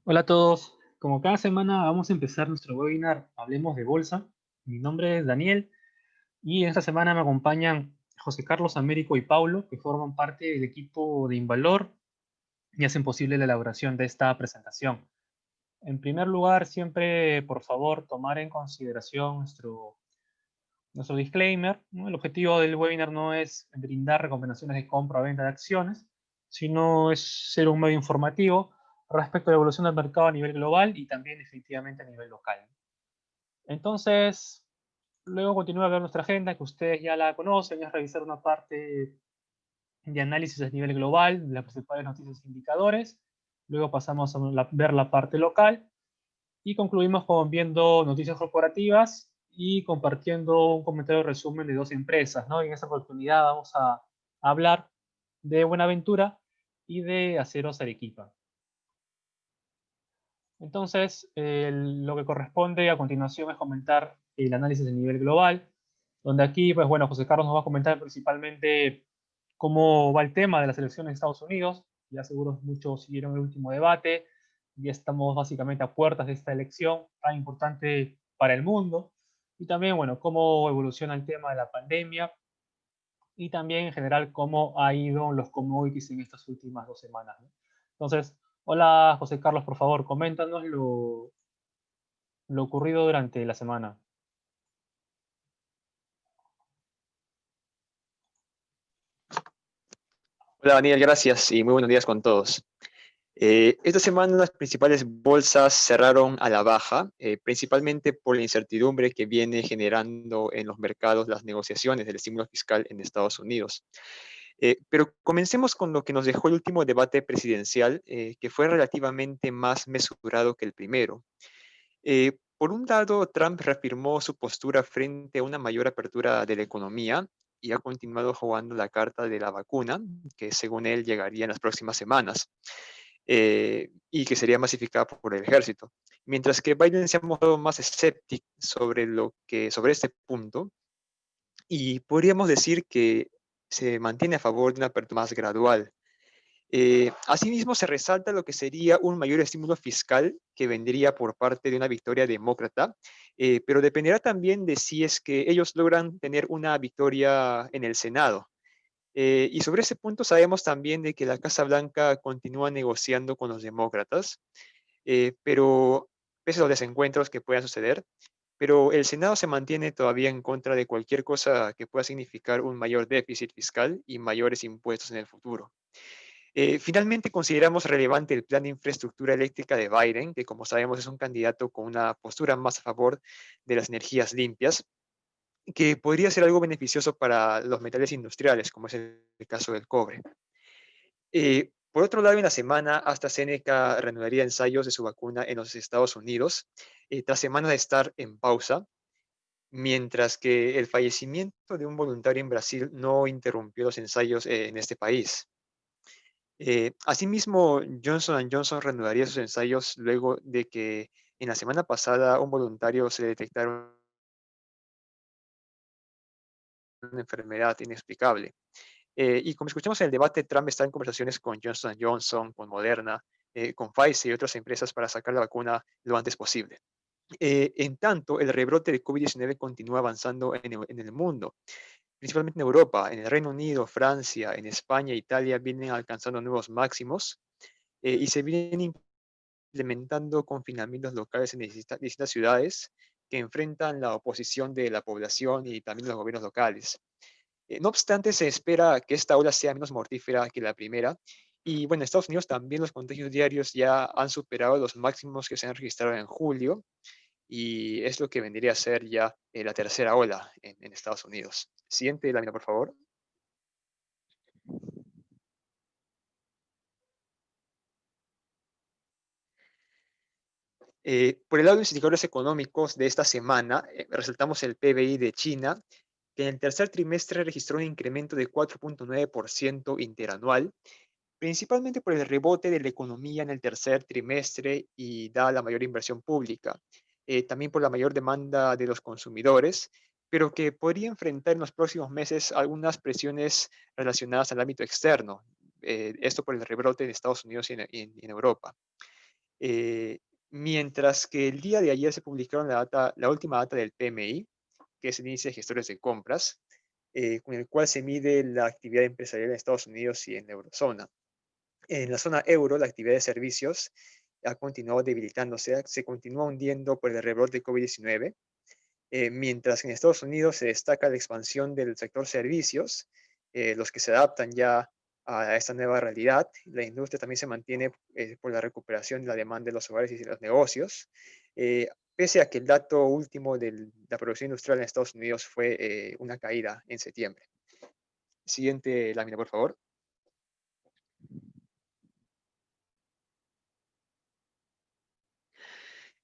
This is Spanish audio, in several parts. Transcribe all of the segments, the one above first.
Hola a todos. Como cada semana vamos a empezar nuestro webinar Hablemos de Bolsa. Mi nombre es Daniel y en esta semana me acompañan José Carlos, Américo y Paulo, que forman parte del equipo de Invalor y hacen posible la elaboración de esta presentación. En primer lugar, siempre, por favor, tomar en consideración nuestro disclaimer, ¿no? El objetivo del webinar no es brindar recomendaciones de compra o venta de acciones, sino es ser un medio informativo respecto a la evolución del mercado a nivel global y también efectivamente a nivel local. Entonces, luego continúa a ver nuestra agenda, que ustedes ya la conocen, es revisar una parte de análisis a nivel global, de las principales noticias e indicadores. Luego pasamos a ver la parte local y concluimos con viendo noticias corporativas y compartiendo un comentario de resumen de dos empresas, ¿no? Y en esta oportunidad vamos a hablar de Buenaventura y de Aceros Arequipa. Entonces, lo que corresponde a continuación es comentar el análisis a nivel global, donde aquí, pues bueno, José Carlos nos va a comentar principalmente cómo va el tema de las elecciones de Estados Unidos. Ya seguro muchos siguieron el último debate, ya estamos básicamente a puertas de esta elección tan importante para el mundo. Y también, bueno, cómo evoluciona el tema de la pandemia y también en general cómo ha ido los commodities en estas últimas 2 semanas, ¿no? Entonces, hola José Carlos, por favor, coméntanos lo ocurrido durante la semana. Hola Daniel, gracias y muy buenos días con todos. Esta semana las principales bolsas cerraron a la baja, principalmente por la incertidumbre que viene generando en los mercados las negociaciones del estímulo fiscal en Estados Unidos. Pero comencemos con lo que nos dejó el último debate presidencial, que fue relativamente más mesurado que el primero. Por un lado, Trump reafirmó su postura frente a una mayor apertura de la economía y ha continuado jugando la carta de la vacuna, que según él llegaría en las próximas semanas, y que sería masificada por el ejército. Mientras que Biden se ha mostrado más escéptico sobre este punto, y podríamos decir que se mantiene a favor de una apertura más gradual. Asimismo, se resalta lo que sería un mayor estímulo fiscal que vendría por parte de una victoria demócrata, pero dependerá también de si es que ellos logran tener una victoria en el Senado. Y sobre ese punto sabemos también de que la Casa Blanca continúa negociando con los demócratas, pero pese a los desencuentros que puedan suceder, pero el Senado se mantiene todavía en contra de cualquier cosa que pueda significar un mayor déficit fiscal y mayores impuestos en el futuro. Finalmente, consideramos relevante el plan de infraestructura eléctrica de Biden, que como sabemos es un candidato con una postura más a favor de las energías limpias, que podría ser algo beneficioso para los metales industriales, como es el caso del cobre. Por otro lado, en la semana, AstraZeneca reanudaría ensayos de su vacuna en los Estados Unidos, tras semanas de estar en pausa, mientras que el fallecimiento de un voluntario en Brasil no interrumpió los ensayos en este país. Asimismo, Johnson reanudaría sus ensayos luego de que en la semana pasada un voluntario se detectaron una enfermedad inexplicable. Y como escuchamos en el debate, Trump está en conversaciones con Johnson, con Moderna, con Pfizer y otras empresas para sacar la vacuna lo antes posible. En tanto, el rebrote de COVID-19 continúa avanzando en el mundo, principalmente en Europa, en el Reino Unido, Francia, en España, Italia, vienen alcanzando nuevos máximos y se vienen implementando confinamientos locales en distintas ciudades que enfrentan la oposición de la población y también los gobiernos locales. No obstante, se espera que esta ola sea menos mortífera que la primera. Y bueno, en Estados Unidos también los contagios diarios ya han superado los máximos que se han registrado en julio y es lo que vendría a ser ya la tercera ola en Estados Unidos. Siguiente lámina, por favor. Por el lado de los indicadores económicos de esta semana, resaltamos el PBI de China, que en el tercer trimestre registró un incremento de 4.9% interanual, principalmente por el rebote de la economía en el tercer trimestre y dada la mayor inversión pública, también por la mayor demanda de los consumidores, pero que podría enfrentar en los próximos meses algunas presiones relacionadas al ámbito externo, esto por el rebrote en Estados Unidos y en Europa. Mientras que el día de ayer se publicaron la última data del PMI, que es el índice de gestores de compras, con el cual se mide la actividad empresarial en Estados Unidos y en la eurozona. En la zona euro, la actividad de servicios ha continuado debilitándose, se continúa hundiendo por el rebrote de COVID-19, mientras que en Estados Unidos se destaca la expansión del sector servicios, los que se adaptan ya a esta nueva realidad. La industria también se mantiene por la recuperación de la demanda de los hogares y de los negocios, pese a que el dato último de la producción industrial en Estados Unidos fue una caída en septiembre. Siguiente lámina, por favor.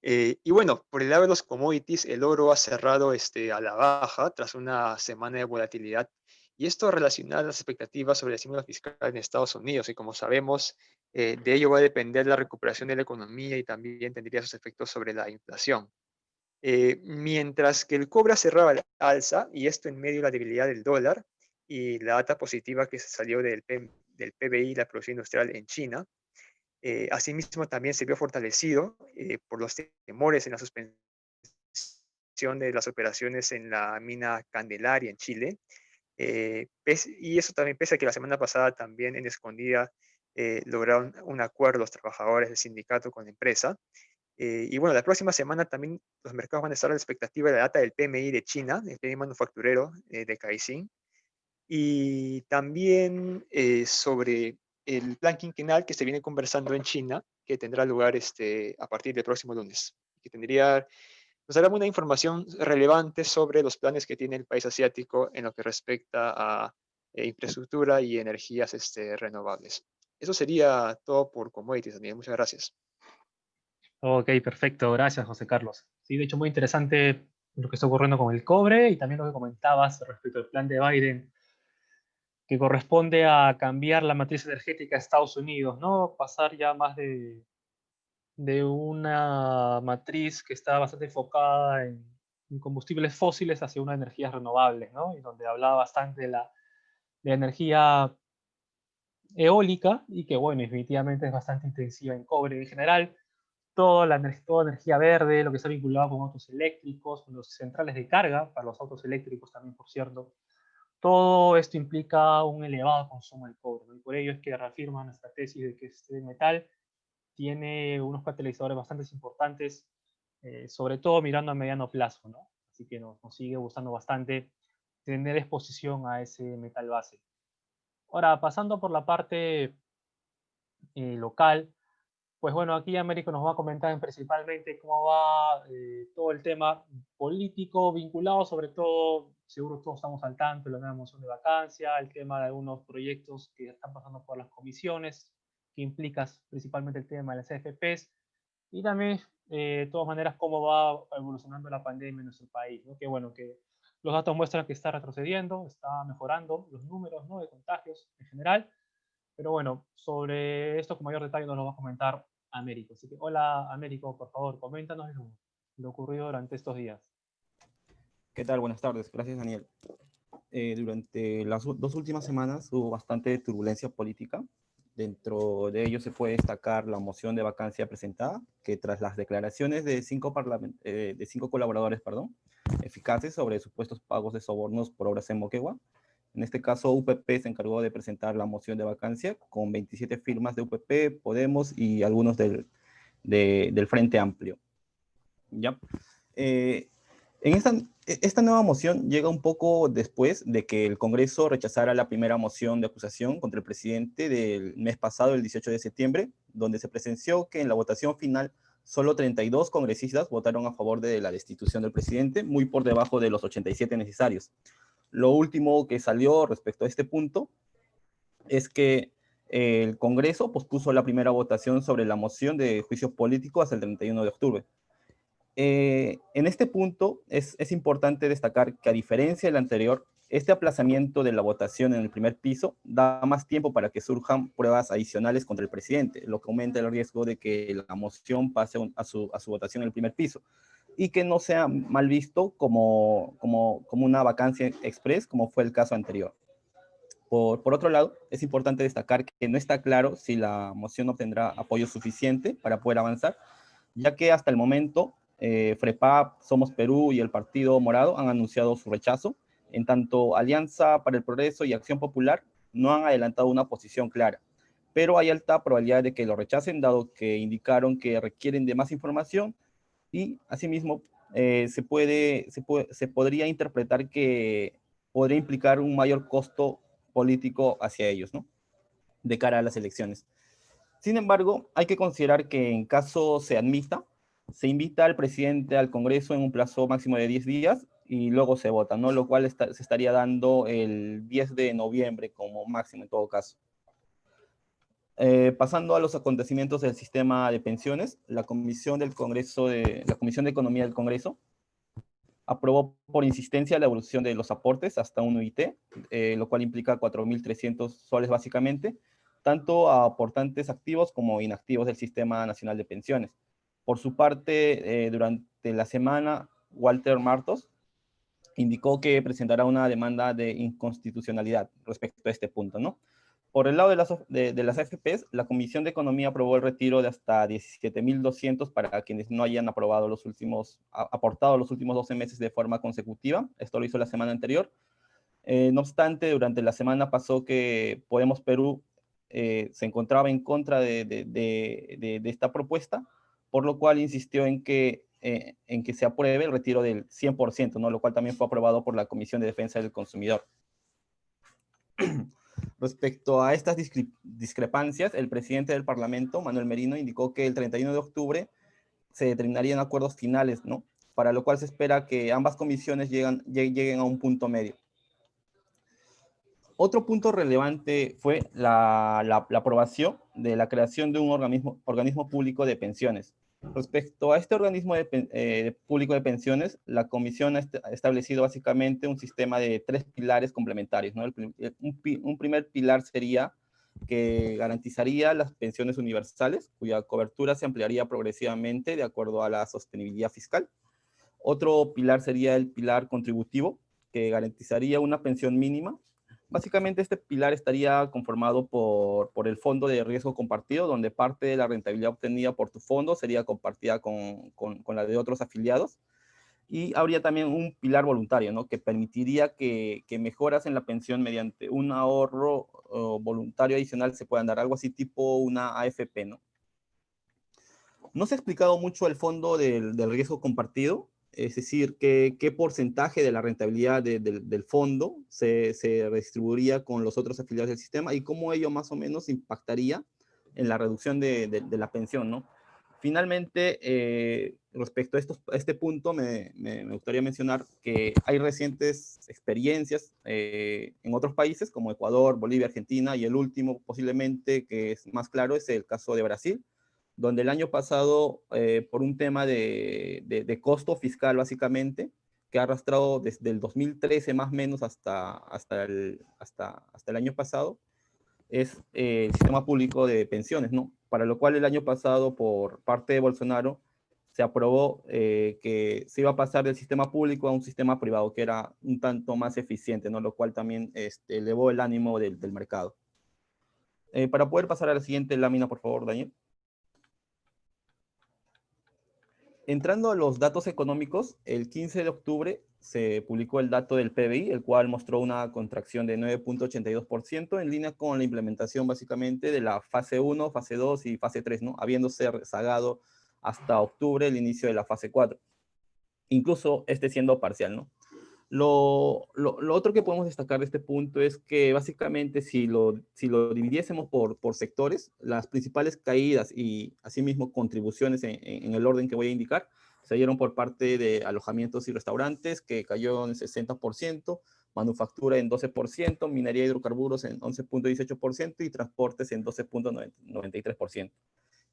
Y bueno, por el lado de los commodities, el oro ha cerrado a la baja tras una semana de volatilidad. Y esto relacionado a las expectativas sobre el estímulo fiscal en Estados Unidos. Y como sabemos, de ello va a depender la recuperación de la economía y también tendría sus efectos sobre la inflación. Mientras que el cobre cerraba al alza, y esto en medio de la debilidad del dólar y la data positiva que salió del PBI, la producción industrial en China. Asimismo, también se vio fortalecido por los temores en la suspensión de las operaciones en la mina Candelaria en Chile. Y eso también pese a que la semana pasada también en escondida lograron un acuerdo los trabajadores del sindicato con la empresa. Y bueno, la próxima semana también los mercados van a estar a la expectativa de la data del PMI de China, el PMI manufacturero de Caixin, y también sobre el plan quinquenal que se viene conversando en China, que tendrá lugar a partir del próximo lunes, que nos dará una información relevante sobre los planes que tiene el país asiático en lo que respecta a infraestructura y energías renovables. Eso sería todo por commodities, Daniel. Muchas gracias. Ok, perfecto. Gracias, José Carlos. Sí, de hecho, muy interesante lo que está ocurriendo con el cobre y también lo que comentabas respecto al plan de Biden, que corresponde a cambiar la matriz energética de Estados Unidos, ¿no? Pasar ya más de una matriz que está bastante enfocada en combustibles fósiles hacia unas energías renovables, ¿no? Y donde hablaba bastante de energía eólica y que, bueno, definitivamente es bastante intensiva en cobre en general. Toda energía verde, lo que está vinculado con autos eléctricos, con los centrales de carga para los autos eléctricos también, por cierto. Todo esto implica un elevado consumo de cobre, ¿no? Y por ello es que reafirman nuestra tesis de que este metal tiene unos catalizadores bastante importantes, sobre todo mirando a mediano plazo, ¿no? Así que nos sigue gustando bastante tener exposición a ese metal base. Ahora, pasando por la parte local, pues bueno, aquí Américo nos va a comentar principalmente cómo va todo el tema político vinculado, sobre todo, seguro todos estamos al tanto, la nueva moción de vacancia, el tema de algunos proyectos que están pasando por las comisiones, que implica principalmente el tema de las AFPs, y también, de todas maneras, cómo va evolucionando la pandemia en nuestro país, ¿no? Que bueno, que los datos muestran que está retrocediendo, está mejorando los números, ¿no?, de contagios en general, pero bueno, sobre esto con mayor detalle nos lo va a comentar Américo. Así que, hola Américo, por favor, coméntanos lo ocurrido durante estos días. ¿Qué tal? Buenas tardes. Gracias, Daniel. Durante las dos últimas semanas hubo bastante turbulencia política. Dentro de ello se puede destacar la moción de vacancia presentada, que tras las declaraciones de cinco colaboradores eficaces sobre supuestos pagos de sobornos por obras en Moquegua, en este caso UPP se encargó de presentar la moción de vacancia con 27 firmas de UPP, Podemos y algunos del Frente Amplio. ¿Ya? Esta nueva moción llega un poco después de que el Congreso rechazara la primera moción de acusación contra el presidente del mes pasado, el 18 de septiembre, donde se presenció que en la votación final solo 32 congresistas votaron a favor de la destitución del presidente, muy por debajo de los 87 necesarios. Lo último que salió respecto a este punto es que el Congreso pospuso la primera votación sobre la moción de juicio político hasta el 31 de octubre. En este punto es importante destacar que a diferencia del anterior, este aplazamiento de la votación en el primer piso da más tiempo para que surjan pruebas adicionales contra el presidente, lo que aumenta el riesgo de que la moción pase a su votación en el primer piso y que no sea mal visto como una vacancia express, como fue el caso anterior. Por otro lado, es importante destacar que no está claro si la moción obtendrá apoyo suficiente para poder avanzar, ya que hasta el momento FREPAP, Somos Perú y el Partido Morado han anunciado su rechazo. En tanto, Alianza para el Progreso y Acción Popular no han adelantado una posición clara, pero hay alta probabilidad de que lo rechacen, dado que indicaron que requieren de más información y asimismo se podría interpretar que podría implicar un mayor costo político hacia ellos, ¿no? De cara a las elecciones. Sin embargo, hay que considerar que en caso se admita, se invita al presidente al Congreso en un plazo máximo de 10 días y luego se vota, ¿no? Lo cual se estaría dando el 10 de noviembre como máximo en todo caso. Pasando a los acontecimientos del sistema de pensiones, la Comisión de Economía del Congreso aprobó por insistencia la evolución de los aportes hasta un UIT, lo cual implica 4.300 soles básicamente, tanto a aportantes activos como inactivos del Sistema Nacional de Pensiones. Por su parte, durante la semana, Walter Martos indicó que presentará una demanda de inconstitucionalidad respecto a este punto, ¿no? Por el lado de las AFPs, la Comisión de Economía aprobó el retiro de hasta 17.200 para quienes no hayan aportado los últimos 12 meses de forma consecutiva. Esto lo hizo la semana anterior. No obstante, durante la semana pasó que Podemos Perú se encontraba en contra de esta propuesta, por lo cual insistió en que se apruebe el retiro del 100%, ¿no? Lo cual también fue aprobado por la Comisión de Defensa del Consumidor. Respecto a estas discrepancias, el presidente del Parlamento, Manuel Merino, indicó que el 31 de octubre se determinarían acuerdos finales, ¿no? Para lo cual se espera que ambas comisiones lleguen a un punto medio. Otro punto relevante fue la aprobación de la creación de un organismo público de pensiones. Respecto a este organismo público de pensiones, la Comisión ha establecido básicamente un sistema de 3 pilares complementarios, ¿no? Un primer pilar sería que garantizaría las pensiones universales, cuya cobertura se ampliaría progresivamente de acuerdo a la sostenibilidad fiscal. Otro pilar sería el pilar contributivo, que garantizaría una pensión mínima. Básicamente este pilar estaría conformado por el fondo de riesgo compartido, donde parte de la rentabilidad obtenida por tu fondo sería compartida con la de otros afiliados. Y habría también un pilar voluntario, ¿no? Que permitiría que mejoras en la pensión mediante un ahorro voluntario adicional se puedan dar, algo así tipo una AFP, ¿no? No se ha explicado mucho el fondo del riesgo compartido, es decir, qué porcentaje de la rentabilidad del fondo se redistribuiría con los otros afiliados del sistema y cómo ello más o menos impactaría en la reducción de la pensión, ¿no? Finalmente, respecto a este punto, me gustaría mencionar que hay recientes experiencias en otros países como Ecuador, Bolivia, Argentina, y el último posiblemente que es más claro es el caso de Brasil, donde el año pasado, por un tema de costo fiscal básicamente, que ha arrastrado desde el 2013 más o menos hasta el año pasado, es el sistema público de pensiones, ¿no? Para lo cual el año pasado, por parte de Bolsonaro, se aprobó que se iba a pasar del sistema público a un sistema privado, que era un tanto más eficiente, ¿no? Lo cual también elevó el ánimo del mercado. Para poder pasar a la siguiente lámina, por favor, Daniel. Entrando a los datos económicos, el 15 de octubre se publicó el dato del PBI, el cual mostró una contracción de 9.82% en línea con la implementación básicamente de la fase 1, fase 2 y fase 3, ¿no? Habiéndose rezagado hasta octubre el inicio de la fase 4, incluso siendo parcial, ¿no? Lo otro que podemos destacar de este punto es que básicamente si lo dividiésemos por sectores, las principales caídas y asimismo contribuciones en el orden que voy a indicar se dieron por parte de alojamientos y restaurantes, que cayó en 60%, manufactura en 12%, minería y hidrocarburos en 11.18% y transportes en 12.93%.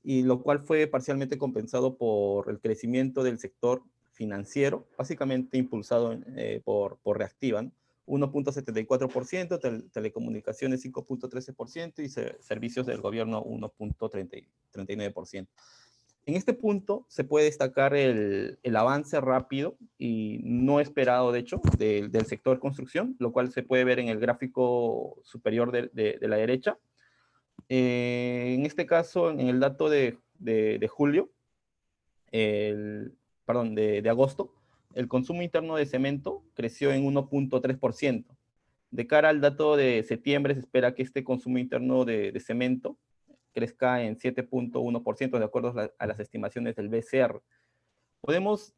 Y lo cual fue parcialmente compensado por el crecimiento del sector financiero, básicamente impulsado por Reactiva, ¿no? 1.74%, telecomunicaciones 5.13% y servicios del gobierno 1.39%. En este punto se puede destacar el avance rápido y no esperado, de hecho, del sector construcción, lo cual se puede ver en el gráfico superior de la derecha. En este caso, en el dato de julio, perdón, de agosto, el consumo interno de cemento creció en 1.3%. De cara al dato de septiembre, se espera que este consumo interno de cemento crezca en 7.1%, de acuerdo a las estimaciones del BCR. Podemos,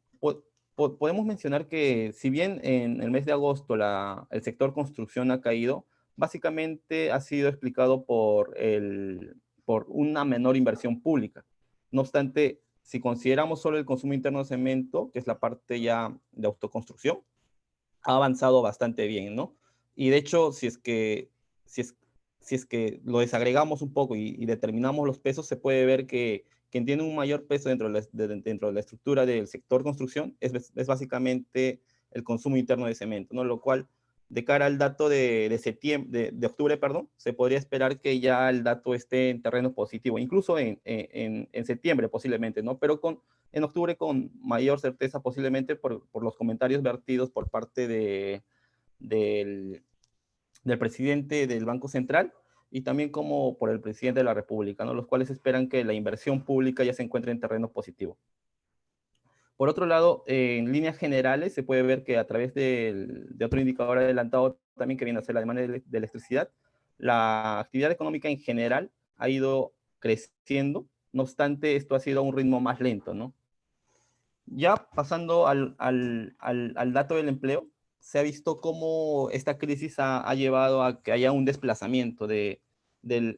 podemos mencionar que si bien en el mes de agosto el sector construcción ha caído, básicamente ha sido explicado por una menor inversión pública. No obstante, si consideramos solo el consumo interno de cemento, que es la parte ya de autoconstrucción, ha avanzado bastante bien, ¿no? Y de hecho, si es que lo desagregamos un poco y determinamos los pesos, se puede ver que quien tiene un mayor peso dentro de la estructura del sector construcción es básicamente el consumo interno de cemento, ¿no? Lo cual, de cara al dato de octubre, perdón, se podría esperar que ya el dato esté en terreno positivo, incluso en septiembre posiblemente, ¿no? Pero en octubre con mayor certeza posiblemente por los comentarios vertidos por parte del, del presidente del Banco Central y también como por el presidente de la República, ¿no? Los cuales esperan que la inversión pública ya se encuentre en terreno positivo. Por otro lado, en líneas generales se puede ver que a través de otro indicador adelantado también que viene a ser la demanda de electricidad, la actividad económica en general ha ido creciendo, no obstante esto ha sido a un ritmo más lento, ¿no? Ya pasando al dato del empleo, se ha visto cómo esta crisis ha llevado a que haya un desplazamiento del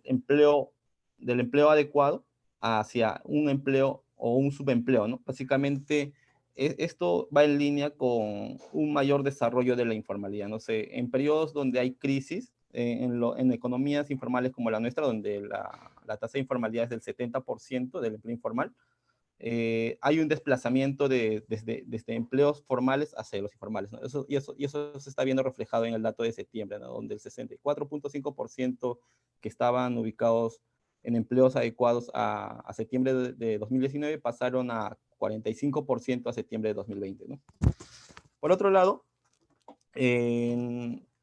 empleo, del empleo adecuado hacia un empleo o un subempleo, ¿no? Básicamente, esto va en línea con un mayor desarrollo de la informalidad. No sé, en periodos donde hay crisis, en economías informales como la nuestra, donde la tasa de informalidad es del 70% del empleo informal, hay un desplazamiento desde empleos formales hacia los informales, ¿no? Y eso se está viendo reflejado en el dato de septiembre, ¿no? Donde el 64.5% que estaban ubicados en empleos adecuados a septiembre de 2019 pasaron a 45% a septiembre de 2020, ¿no? Por otro lado,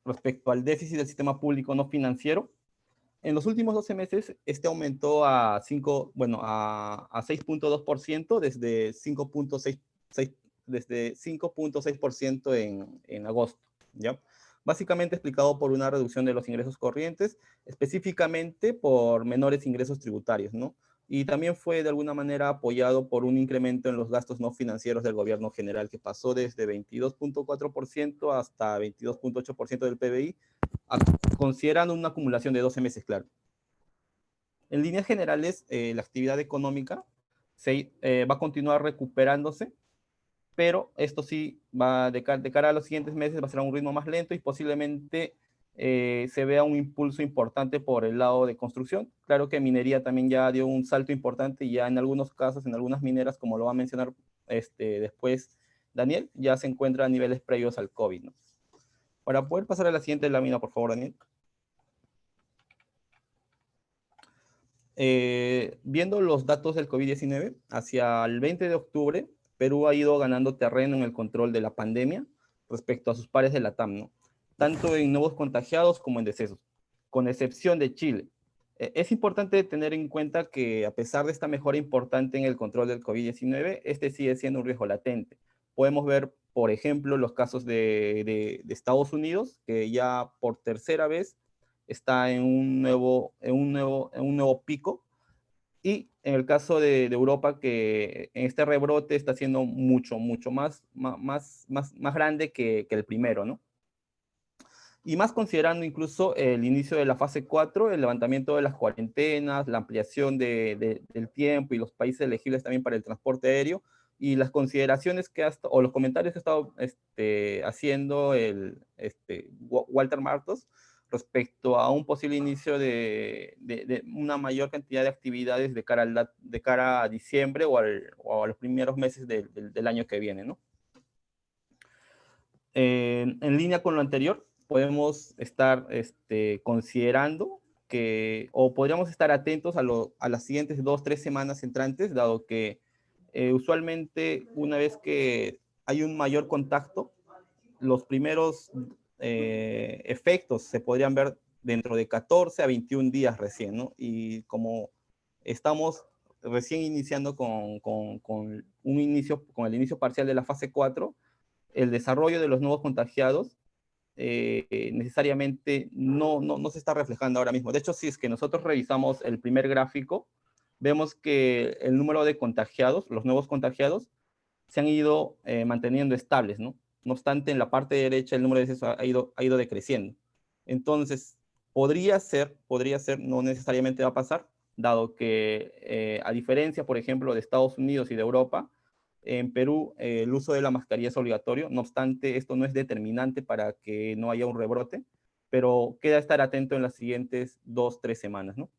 respecto al déficit del sistema público no financiero, en los últimos 12 meses, este aumentó a 6.2% desde 5.6% en agosto, ¿ya? Básicamente explicado por una reducción de los ingresos corrientes, específicamente por menores ingresos tributarios, ¿no? Y también fue de alguna manera apoyado por un incremento en los gastos no financieros del gobierno general, que pasó desde 22.4% hasta 22.8% del PBI, considerando una acumulación de 12 meses, claro. En líneas generales, la actividad económica va a continuar recuperándose, pero esto sí va de cara a los siguientes meses va a ser a un ritmo más lento y posiblemente se vea un impulso importante por el lado de construcción. Claro que minería también ya dio un salto importante y ya en algunos casos, en algunas mineras, como lo va a mencionar después Daniel, ya se encuentra a niveles previos al COVID, ¿no? Para poder pasar a la siguiente lámina, por favor, Daniel. Viendo los datos del COVID-19, hacia el 20 de octubre, Perú ha ido ganando terreno en el control de la pandemia respecto a sus pares de la TAM, ¿no? Tanto en nuevos contagiados como en decesos, con excepción de Chile. Es importante tener en cuenta que a pesar de esta mejora importante en el control del COVID-19, este sigue siendo un riesgo latente. Podemos ver, por ejemplo, los casos de Estados Unidos, que ya por tercera vez está en un nuevo pico. Y en el caso de Europa, que en este rebrote está siendo mucho más grande que el primero, ¿no? Y más considerando incluso el inicio de la fase 4, el levantamiento de las cuarentenas, la ampliación del tiempo y los países elegibles también para el transporte aéreo, y las consideraciones o los comentarios que ha estado haciendo Walter Martos respecto a un posible inicio de una mayor cantidad de actividades de cara a diciembre o a los primeros meses del año que viene, ¿no? En línea con lo anterior, podemos estar considerando o podríamos estar atentos a las siguientes 2-3 semanas entrantes, dado que usualmente una vez que hay un mayor contacto, los primeros efectos se podrían ver dentro de 14 a 21 días recién, ¿no? Y como estamos recién iniciando con el inicio parcial de la fase 4, el desarrollo de los nuevos contagiados necesariamente no se está reflejando ahora mismo. De hecho, si es que nosotros revisamos el primer gráfico, vemos que el número de contagiados, los nuevos contagiados, se han ido manteniendo estables, ¿no? No obstante, en la parte derecha el número de decesos ha ido decreciendo. Entonces, podría ser, no necesariamente va a pasar, dado que a diferencia, por ejemplo, de Estados Unidos y de Europa, en Perú el uso de la mascarilla es obligatorio. No obstante, esto no es determinante para que no haya un rebrote, pero queda estar atento en las siguientes 2-3 semanas, ¿no?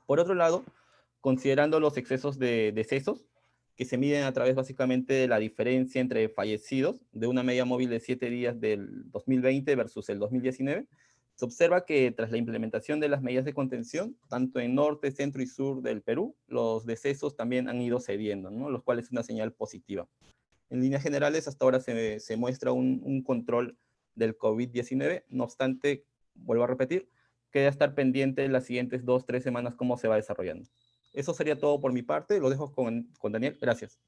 Por otro lado, considerando los excesos de decesos, que se miden a través básicamente de la diferencia entre fallecidos, de una media móvil de 7 días del 2020 versus el 2019, se observa que tras la implementación de las medidas de contención, tanto en norte, centro y sur del Perú, los decesos también han ido cediendo, ¿no? Lo cual es una señal positiva. En líneas generales, hasta ahora se muestra un control del COVID-19, no obstante, vuelvo a repetir, queda estar pendiente en las siguientes 2-3 semanas cómo se va desarrollando. Eso sería todo por mi parte, lo dejo con Daniel, gracias.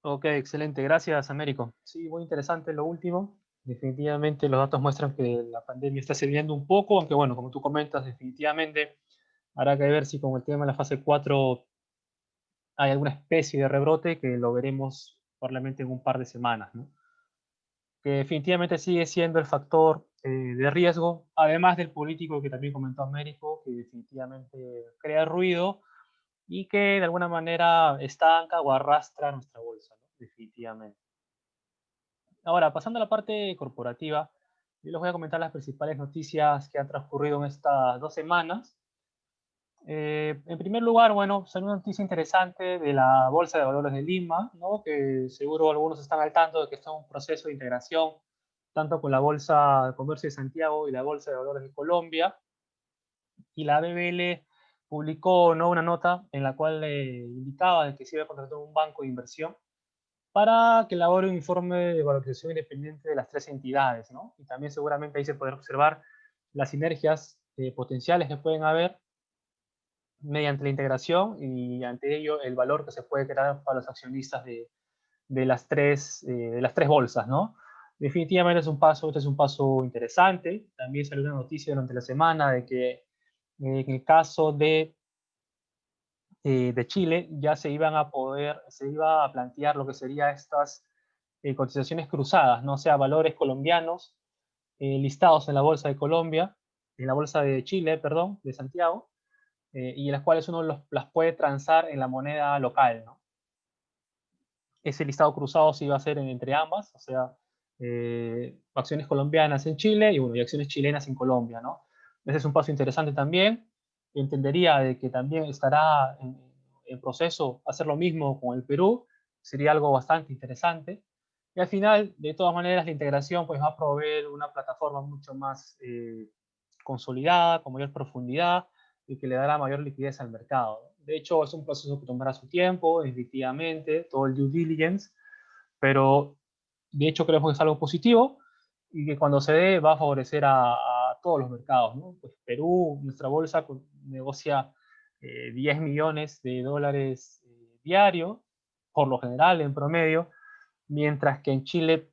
Ok, excelente, gracias Américo. Sí, muy interesante lo último. Definitivamente los datos muestran que la pandemia está cediendo un poco, aunque bueno, como tú comentas, definitivamente habrá que ver si con el tema de la fase 4 hay alguna especie de rebrote, que lo veremos probablemente en un par de semanas, ¿no? Que definitivamente sigue siendo el factor de riesgo, además del político que también comentó Américo, que definitivamente crea ruido y que de alguna manera estanca o arrastra nuestra bolsa, ¿no? Definitivamente. Ahora, pasando a la parte corporativa, yo les voy a comentar las principales noticias que han transcurrido en estas 2 semanas. En primer lugar, bueno, salió una noticia interesante de la Bolsa de Valores de Lima, ¿no? Que seguro algunos están al tanto de que está en un proceso de integración tanto con la Bolsa de Comercio de Santiago y la Bolsa de Valores de Colombia. Y la BBL publicó, ¿no?, una nota en la cual indicaba de que se iba a contratar un banco de inversión para que elabore un informe de valorización independiente de las tres entidades, ¿no? Y también seguramente ahí se podrá observar las sinergias potenciales que pueden haber mediante la integración y ante ello el valor que se puede crear para los accionistas de las tres bolsas, ¿no? Definitivamente este es un paso interesante. También salió una noticia durante la semana de que en el caso de Chile ya se iba a plantear lo que sería estas cotizaciones cruzadas, ¿no? O sea, valores colombianos listados en la Bolsa de Colombia, en la Bolsa de Chile, perdón, de Santiago, y en las cuales uno las puede transar en la moneda local, ¿no? Ese listado cruzado se iba a hacer entre ambas, o sea, acciones colombianas en Chile y, bueno, y acciones chilenas en Colombia, ¿no? Ese es un paso interesante también. Entendería de que también estará en proceso hacer lo mismo con el Perú, sería algo bastante interesante. Y al final, de todas maneras, la integración pues, va a proveer una plataforma mucho más consolidada, con mayor profundidad y que le dará mayor liquidez al mercado. De hecho, es un proceso que tomará su tiempo, efectivamente, todo el due diligence, pero de hecho creemos que es algo positivo y que cuando se dé va a favorecer a todos los mercados, ¿no? Pues Perú, nuestra bolsa negocia 10 millones de dólares diario, por lo general, en promedio, mientras que en Chile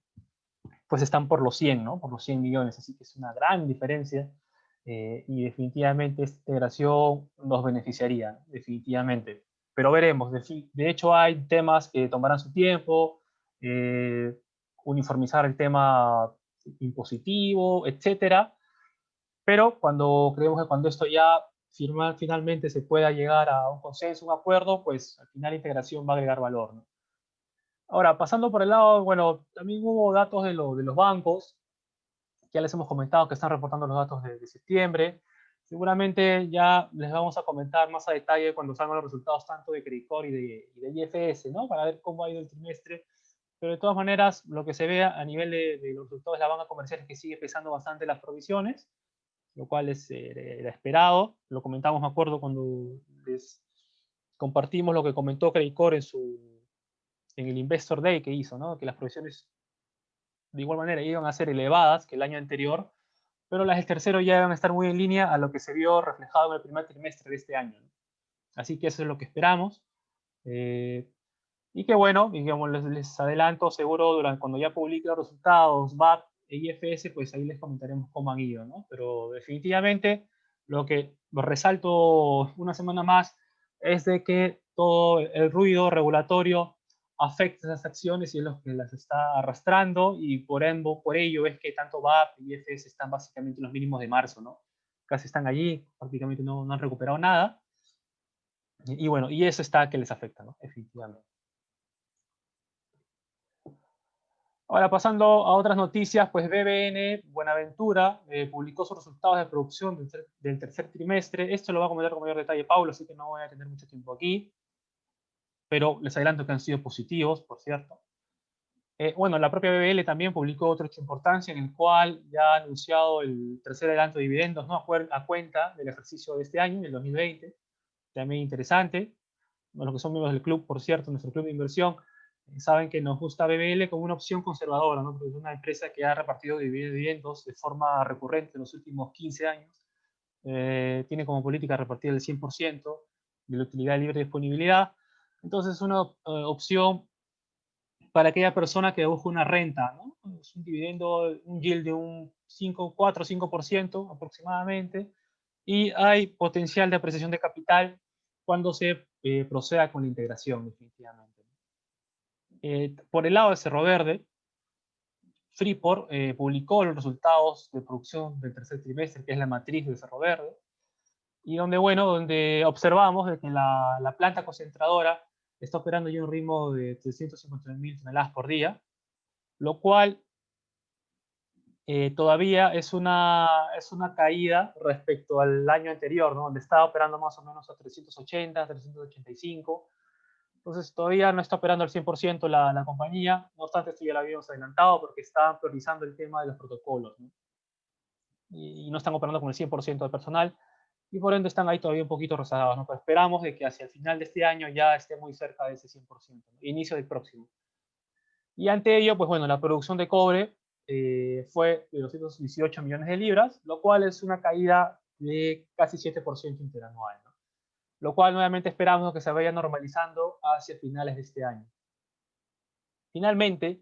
pues están por los 100, ¿no? Por los 100 millones, así que es una gran diferencia y definitivamente esta integración nos beneficiaría, definitivamente. Pero veremos, de hecho hay temas que tomarán su tiempo, uniformizar el tema impositivo, etcétera, pero creemos que cuando esto ya finalmente se pueda llegar a un consenso, un acuerdo, pues al final la integración va a agregar valor, ¿no? Ahora, pasando por el lado, bueno, también hubo datos de los bancos, ya les hemos comentado que están reportando los datos de septiembre. Seguramente ya les vamos a comentar más a detalle cuando salgan los resultados tanto de Credicor y de IFS, ¿no? Para ver cómo ha ido el trimestre. Pero de todas maneras, lo que se ve a nivel de los resultados de la banca comercial es que sigue pesando bastante las provisiones. lo cual era esperado. Lo comentamos, me acuerdo, cuando les compartimos lo que comentó Credicorp en el Investor Day que hizo, ¿no? Que las provisiones de igual manera iban a ser elevadas que el año anterior, pero las del tercero ya iban a estar muy en línea a lo que se vio reflejado en el primer trimestre de este año, ¿no? Así que eso es lo que esperamos. Y que bueno, digamos, les adelanto, seguro cuando ya publique los resultados VAP e IFS, pues ahí les comentaremos cómo han ido, ¿no? Pero definitivamente lo que resalto una semana más es de que todo el ruido regulatorio afecta esas acciones y es lo que las está arrastrando, y por ello es que tanto VAP y IFS están básicamente en los mínimos de marzo, ¿no? Casi están allí, prácticamente no han recuperado nada. Y bueno, y eso está que les afecta, ¿no? Definitivamente. Ahora, pasando a otras noticias, pues BBN Buenaventura publicó sus resultados de producción del tercer trimestre. Esto lo va a comentar con mayor detalle Paulo, así que no voy a tener mucho tiempo aquí, pero les adelanto que han sido positivos, por cierto. Bueno, la propia BBL también publicó otro hecho de importancia, en el cual ya ha anunciado el tercer adelanto de dividendos, ¿no? A cuenta del ejercicio de este año, del 2020. También interesante. Los que son miembros del club, por cierto, nuestro club de inversión, saben que nos gusta BBL como una opción conservadora, ¿no? Porque es una empresa que ha repartido dividendos de forma recurrente en los últimos 15 años. Tiene como política repartir el 100% de la utilidad de libre disponibilidad. Entonces es una opción para aquella persona que busca una renta, ¿no? Es un dividendo, un yield de un 4 o 5% aproximadamente, y hay potencial de apreciación de capital cuando se proceda con la integración, definitivamente. Por el lado de Cerro Verde, Freeport publicó los resultados de producción del tercer trimestre, que es la matriz de Cerro Verde, y donde observamos de que la planta concentradora está operando ya a un ritmo de 350.000 toneladas por día, lo cual todavía es una caída respecto al año anterior, ¿no? Donde estaba operando más o menos a 380, 385. Entonces todavía no está operando al 100% la compañía. No obstante, esto ya lo habíamos adelantado porque estaban priorizando el tema de los protocolos, ¿no? Y no están operando con el 100% de personal, y por ende están ahí todavía un poquito rezagados, ¿no? Pero esperamos de que hacia el final de este año ya esté muy cerca de ese 100%, ¿no? Inicio del próximo. Y ante ello, pues bueno, la producción de cobre fue de 218 millones de libras, lo cual es una caída de casi 7% interanual, ¿no? Lo cual nuevamente esperamos que se vaya normalizando hacia finales de este año. Finalmente,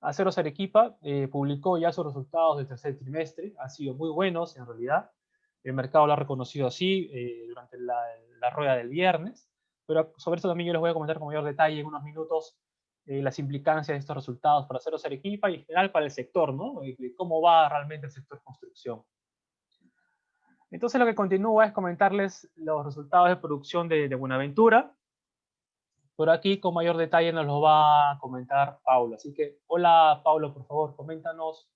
Aceros Arequipa publicó ya sus resultados del tercer trimestre, han sido muy buenos en realidad, el mercado lo ha reconocido así durante la rueda del viernes, pero sobre eso también yo les voy a comentar con mayor detalle en unos minutos las implicancias de estos resultados para Aceros Arequipa y en general para el sector, ¿no? Cómo va realmente el sector construcción. Entonces lo que continúa es comentarles los resultados de producción de Buenaventura. Por aquí con mayor detalle nos lo va a comentar Paulo. Así que, hola Paulo, por favor, coméntanos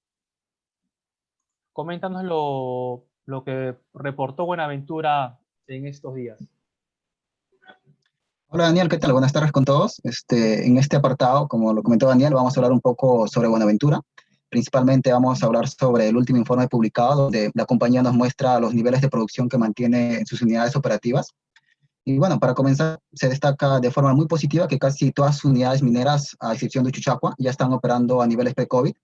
lo que reportó Buenaventura en estos días. Hola Daniel, ¿qué tal? Buenas tardes con todos. En este apartado, como lo comentó Daniel, vamos a hablar un poco sobre Buenaventura. Principalmente vamos a hablar sobre el último informe publicado, donde la compañía nos muestra los niveles de producción que mantiene en sus unidades operativas. Y bueno, para comenzar, se destaca de forma muy positiva que casi todas sus unidades mineras, a excepción de Uchucchacua, ya están operando a niveles pre-COVID.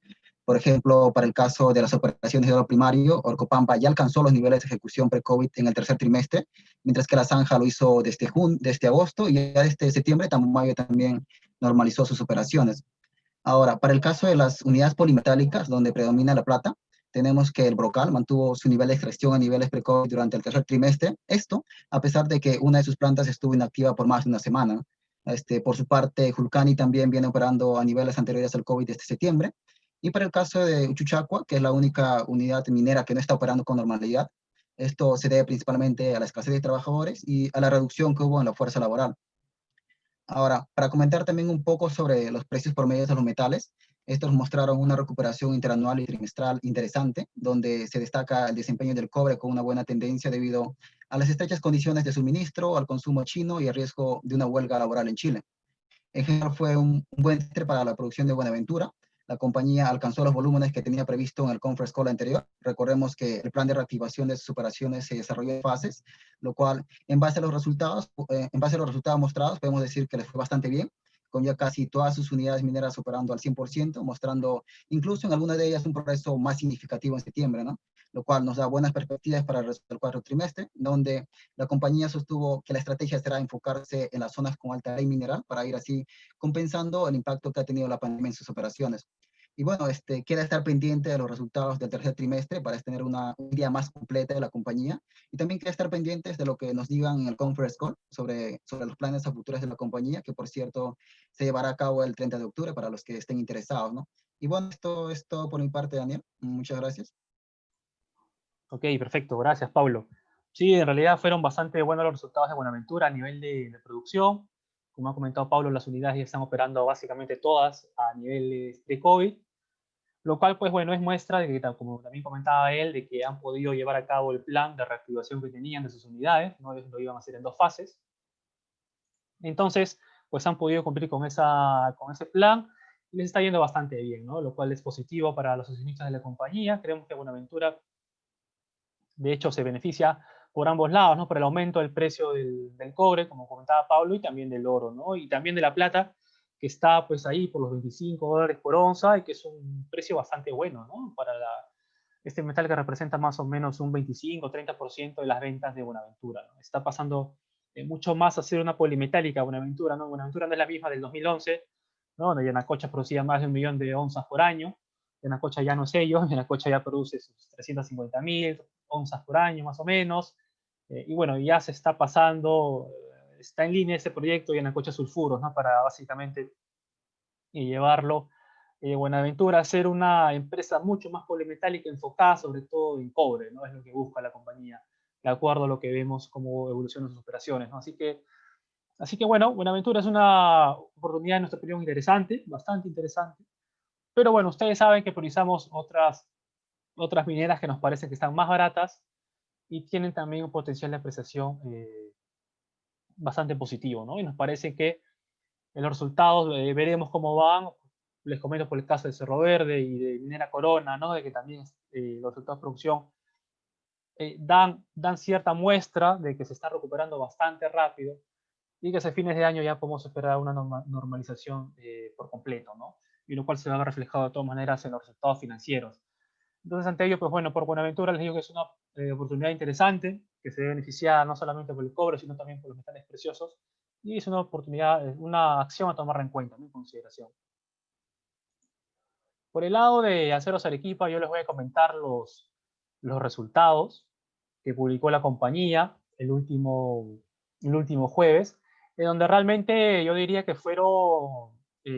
Por ejemplo, para el caso de las operaciones de oro primario, Orcopampa ya alcanzó los niveles de ejecución pre-COVID en el tercer trimestre, mientras que la Zanja lo hizo desde agosto, y ya desde septiembre Tambomayo también normalizó sus operaciones. Ahora, para el caso de las unidades polimetálicas, donde predomina la plata, tenemos que el Brocal mantuvo su nivel de extracción a niveles pre-COVID durante el tercer trimestre. Esto, a pesar de que una de sus plantas estuvo inactiva por más de una semana. Por su parte, Julcani también viene operando a niveles anteriores al COVID desde septiembre. Y para el caso de Uchucchacua, que es la única unidad minera que no está operando con normalidad, esto se debe principalmente a la escasez de trabajadores y a la reducción que hubo en la fuerza laboral. Ahora, para comentar también un poco sobre los precios promedios de los metales, estos mostraron una recuperación interanual y trimestral interesante, donde se destaca el desempeño del cobre con una buena tendencia debido a las estrechas condiciones de suministro, al consumo chino y el riesgo de una huelga laboral en Chile. En general fue un buen trimestre para la producción de Buenaventura, la compañía alcanzó los volúmenes que tenía previsto en el conference call anterior. Recordemos que el plan de reactivación de sus operaciones se desarrolló en fases, lo cual, en base a los resultados mostrados, podemos decir que les fue bastante bien, con ya casi todas sus unidades mineras operando al 100%, mostrando incluso en algunas de ellas un progreso más significativo en septiembre, ¿no? Lo cual nos da buenas perspectivas para el cuarto trimestre, donde la compañía sostuvo que la estrategia será enfocarse en las zonas con alta ley mineral para ir así compensando el impacto que ha tenido la pandemia en sus operaciones. Y bueno, queda estar pendiente de los resultados del tercer trimestre para tener una idea más completa de la compañía, y también queda estar pendientes de lo que nos digan en el conference call sobre los planes a futuros de la compañía, que por cierto se llevará a cabo el 30 de octubre para los que estén interesados, ¿no? Y bueno, esto es todo por mi parte, Daniel. Muchas gracias. Ok, perfecto, gracias, Pablo. Sí, en realidad fueron bastante buenos los resultados de Buenaventura a nivel de producción. Como ha comentado Pablo, las unidades ya están operando básicamente todas a nivel de COVID, lo cual, pues bueno, es muestra de que, como también comentaba él, de que han podido llevar a cabo el plan de reactivación que tenían de sus unidades, ¿no? Ellos lo iban a hacer en 2 fases. Entonces, pues han podido cumplir con ese plan y les está yendo bastante bien, ¿no? Lo cual es positivo para los accionistas de la compañía. Creemos que Buenaventura, de hecho, se beneficia por ambos lados, ¿no? Por el aumento del precio del cobre, como comentaba Pablo, y también del oro, ¿no? Y también de la plata, que está pues ahí por los $25 por onza, y que es un precio bastante bueno, ¿no? Para este metal que representa más o menos un 25-30% de las ventas de Buenaventura, ¿no? Está pasando mucho más a ser una polimetálica Buenaventura, ¿no? Buenaventura no es la misma del 2011, ¿no? Donde Yanacocha producía más de 1 millón de onzas por año. Yanacocha ya no es ello, Yanacocha ya produce sus 350.000 onzas por año, más o menos. Y bueno, ya se está pasando, está en línea este proyecto Yanacocha Sulfuros, ¿no? Para básicamente llevarlo Buenaventura a ser una empresa mucho más polimetálica, enfocada sobre todo en cobre, ¿no? Es lo que busca la compañía, de acuerdo a lo que vemos cómo evolucionan sus operaciones, ¿no? Así que bueno, Buenaventura es una oportunidad, en nuestra opinión, interesante, bastante interesante. Pero bueno, ustedes saben que priorizamos otras mineras que nos parecen que están más baratas y tienen también un potencial de apreciación bastante positivo, ¿no? Y nos parece que en los resultados veremos cómo van. Les comento por el caso de Cerro Verde y de Minera Corona, ¿no? De que también los resultados de producción dan cierta muestra de que se está recuperando bastante rápido y que hacia fines de año ya podemos esperar una normalización por completo, ¿no? Y lo cual se va a ver reflejado de todas maneras en los resultados financieros. Entonces, ante ello, pues bueno, por Buenaventura les digo que es una oportunidad interesante, que se ve beneficiada no solamente por el cobre, sino también por los metales preciosos, y es una oportunidad, una acción a tomar en cuenta, ¿no? En consideración. Por el lado de Aceros Arequipa, yo les voy a comentar los resultados que publicó la compañía el último jueves, en donde realmente yo diría que fueron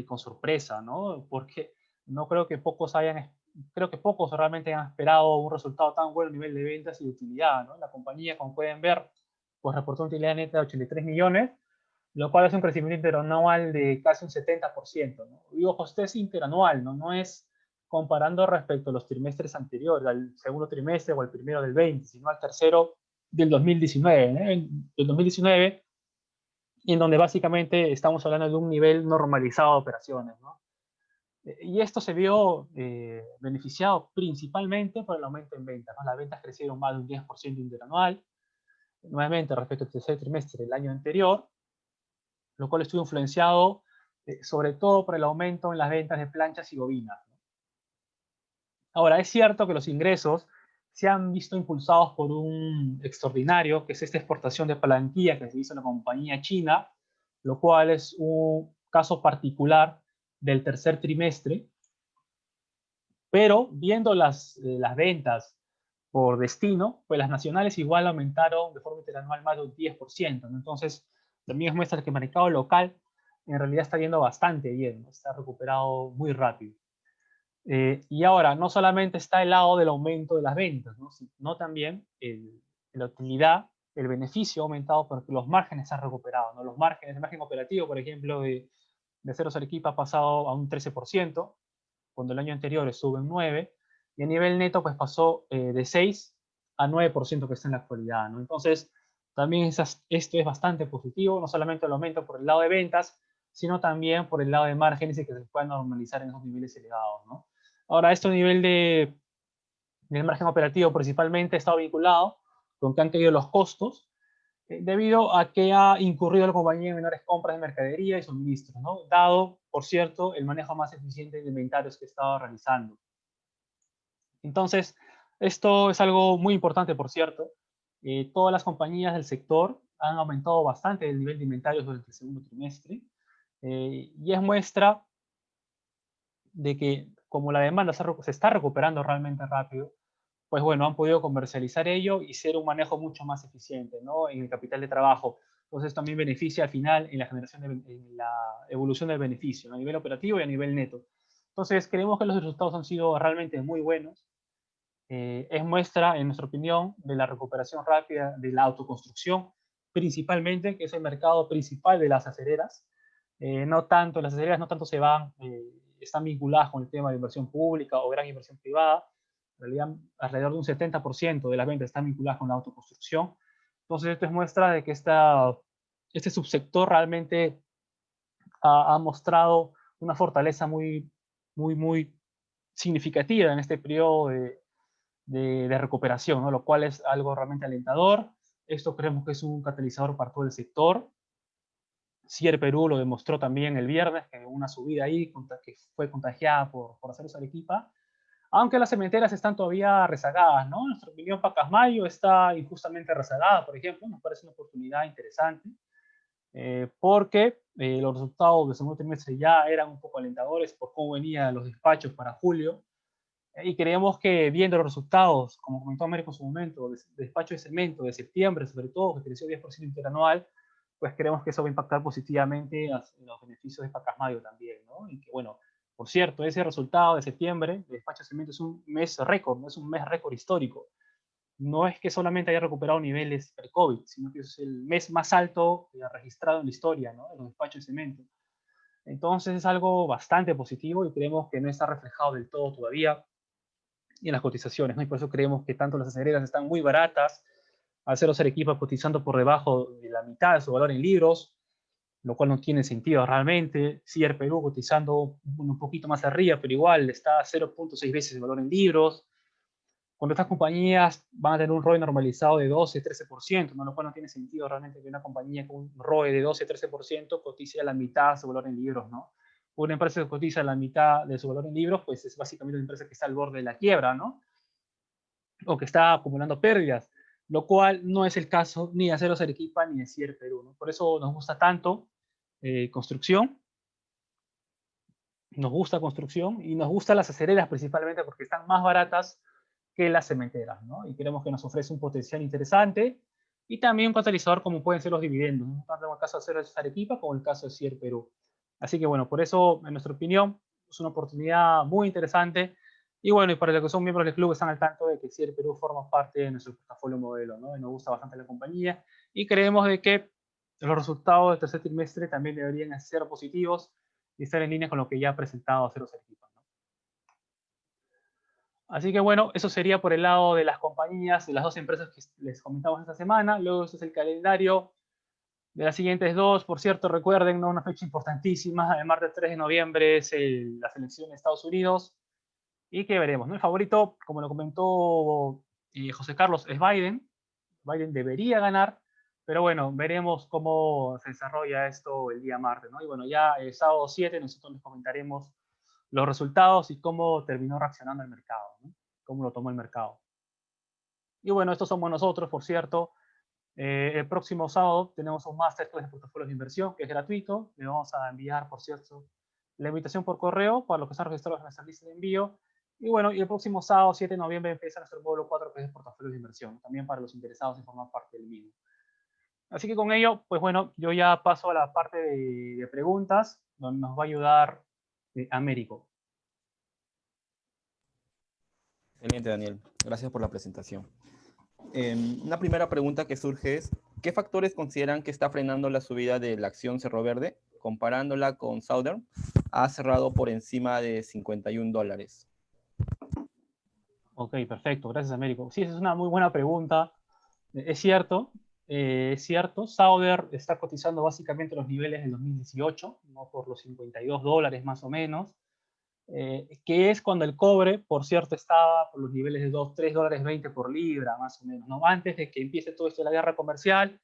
con sorpresa, ¿no? Porque no creo que creo que pocos realmente han esperado un resultado tan bueno a nivel de ventas y de utilidad, ¿no? La compañía, como pueden ver, pues reportó una utilidad neta de 83 millones, lo cual es un crecimiento interanual de casi un 70%, ¿no? Y ojo, esto es interanual, ¿no? No es comparando respecto a los trimestres anteriores, al segundo trimestre o al primero del 20, sino al tercero del 2019, ¿eh? Del 2019, y en donde básicamente estamos hablando de un nivel normalizado de operaciones, ¿no? Y esto se vio beneficiado principalmente por el aumento en ventas, ¿no? Las ventas crecieron más de un 10% interanual, nuevamente respecto al tercer trimestre del año anterior, lo cual estuvo influenciado sobre todo por el aumento en las ventas de planchas y bobinas. Ahora, es cierto que los ingresos se han visto impulsados por un extraordinario, que es esta exportación de palanquilla que se hizo en la compañía china, lo cual es un caso particular del tercer trimestre, pero viendo las ventas por destino, pues las nacionales igual aumentaron de forma interanual más de un 10%, ¿no? Entonces, también muestra que el mercado local en realidad está yendo bastante bien, ¿no? Está recuperado muy rápido. Y ahora, no solamente está el lado del aumento de las ventas, ¿no? Sino también la utilidad, el beneficio ha aumentado porque los márgenes se han recuperado, ¿no? Los márgenes, el margen operativo, por ejemplo, de Aceros Arequipa ha pasado a un 13%, cuando el año anterior estuvo en 9%, y a nivel neto pues pasó de 6 a 9% que está en la actualidad, ¿no? Entonces, también esto es bastante positivo, no solamente el aumento por el lado de ventas, sino también por el lado de márgenes y que se puedan normalizar en esos niveles elevados, ¿no? Ahora, este nivel del margen operativo principalmente ha estado vinculado con que han caído los costos, debido a que ha incurrido la compañía en menores compras de mercadería y suministros, ¿no? Dado, por cierto, el manejo más eficiente de inventarios que estaba realizando. Entonces, esto es algo muy importante, por cierto. Todas las compañías del sector han aumentado bastante el nivel de inventarios durante el segundo trimestre, y es muestra de que como la demanda se está recuperando realmente rápido, pues bueno, han podido comercializar ello y ser un manejo mucho más eficiente, ¿no? En el capital de trabajo. Entonces también beneficia al final en la generación en la evolución del beneficio, a nivel operativo y a nivel neto. Entonces creemos que los resultados han sido realmente muy buenos. Es muestra, en nuestra opinión, de la recuperación rápida de la autoconstrucción, principalmente, que es el mercado principal de las acereras. Las acereras no tanto están vinculadas con el tema de inversión pública o gran inversión privada. En realidad, alrededor de un 70% de las ventas están vinculadas con la autoconstrucción. Entonces, esto es muestra de que este subsector realmente ha mostrado una fortaleza muy significativa en este periodo de recuperación, ¿no? Lo cual es algo realmente alentador. Esto creemos que es un catalizador para todo el sector. Cier Perú lo demostró también el viernes, que una subida ahí que fue contagiada por Aceros Arequipa, aunque las cementeras están todavía rezagadas, ¿no? En nuestra opinión, Pacasmayo está injustamente rezagada, por ejemplo, nos parece una oportunidad interesante, porque los resultados del segundo trimestre ya eran un poco alentadores por cómo venían los despachos para julio, y creemos que viendo los resultados, como comentó Américo en su momento, de despacho de cemento de septiembre, sobre todo, que creció 10% interanual, pues creemos que eso va a impactar positivamente en los beneficios de Pacasmayo también, ¿no? Y que, bueno, por cierto, ese resultado de septiembre de despacho de cemento es un mes récord, no es un mes récord histórico. No es que solamente haya recuperado niveles pre-COVID, sino que es el mes más alto registrado en la historia, ¿no? De los despachos de cemento. Entonces es algo bastante positivo y creemos que no está reflejado del todo todavía y en las cotizaciones, ¿no? Y por eso creemos que tanto las acereras están muy baratas, Aceros Arequipa cotizando por debajo de la mitad de su valor en libros, lo cual no tiene sentido realmente. Cier Perú cotizando un poquito más arriba, pero igual está a 0.6 veces el valor en libros. Cuando estas compañías van a tener un ROE normalizado de 12-13%, ¿no? Lo cual no tiene sentido realmente que una compañía con un ROE de 12-13% cotice a la mitad de su valor en libros, ¿no? Una empresa que cotiza a la mitad de su valor en libros, pues es básicamente una empresa que está al borde de la quiebra, ¿no? O que está acumulando pérdidas, lo cual no es el caso ni de Aceros Arequipa ni de Cier Perú, ¿no? Por eso nos gusta tanto construcción, nos gusta construcción y nos gustan las acereras principalmente porque están más baratas que las cementeras, ¿no? Y creemos que nos ofrece un potencial interesante y también un catalizador como pueden ser los dividendos, ¿no? Tanto en el caso de Aceros Arequipa como en el caso de Cier Perú. Así que bueno, por eso, en nuestra opinión, es una oportunidad muy interesante. Y bueno, y para los que son miembros del club están al tanto de que Cier Perú forma parte de nuestro portafolio modelo, ¿no? Y nos gusta bastante la compañía y creemos de que los resultados del tercer trimestre también deberían ser positivos y estar en línea con lo que ya ha presentado Aceros Arequipa, ¿no? Así que bueno, eso sería por el lado de las compañías, de las dos empresas que les comentamos esta semana. Luego este es el calendario de las siguientes dos. Por cierto, recuerden, ¿no? Una fecha importantísima, el martes 3 de noviembre es la selección de Estados Unidos y que veremos, ¿no? El favorito, como lo comentó José Carlos, es Biden. Biden debería ganar, pero bueno, veremos cómo se desarrolla esto el día martes, ¿no? Y bueno, ya el sábado 7 nosotros les comentaremos los resultados y cómo terminó reaccionando el mercado, ¿no? Cómo lo tomó el mercado. Y bueno, estos somos nosotros, por cierto. El próximo sábado tenemos un masterclass de portafolios de inversión que es gratuito. Le vamos a enviar, por cierto, la invitación por correo para los que están registrados en nuestra lista de envío. Y bueno, y el próximo sábado, 7 de noviembre, empieza nuestro módulo 4 que es de portafolios de inversión, también para los interesados en formar parte del mismo. Así que con ello, pues bueno, yo ya paso a la parte de preguntas, donde nos va a ayudar Américo. Excelente, Daniel. Gracias por la presentación. Una primera pregunta que surge es, ¿qué factores consideran que está frenando la subida de la acción Cerro Verde? Comparándola con Southern, ha cerrado por encima de $51. Ok, perfecto. Gracias, Américo. Sí, esa es una muy buena pregunta. Es cierto, Es cierto, Sauder está cotizando básicamente los niveles del 2018, ¿no? Por los $52 más o menos, que es cuando el cobre, por cierto, estaba por los niveles de $3.20 por libra, más o menos, ¿no? Antes de que empiece todo esto de la guerra comercial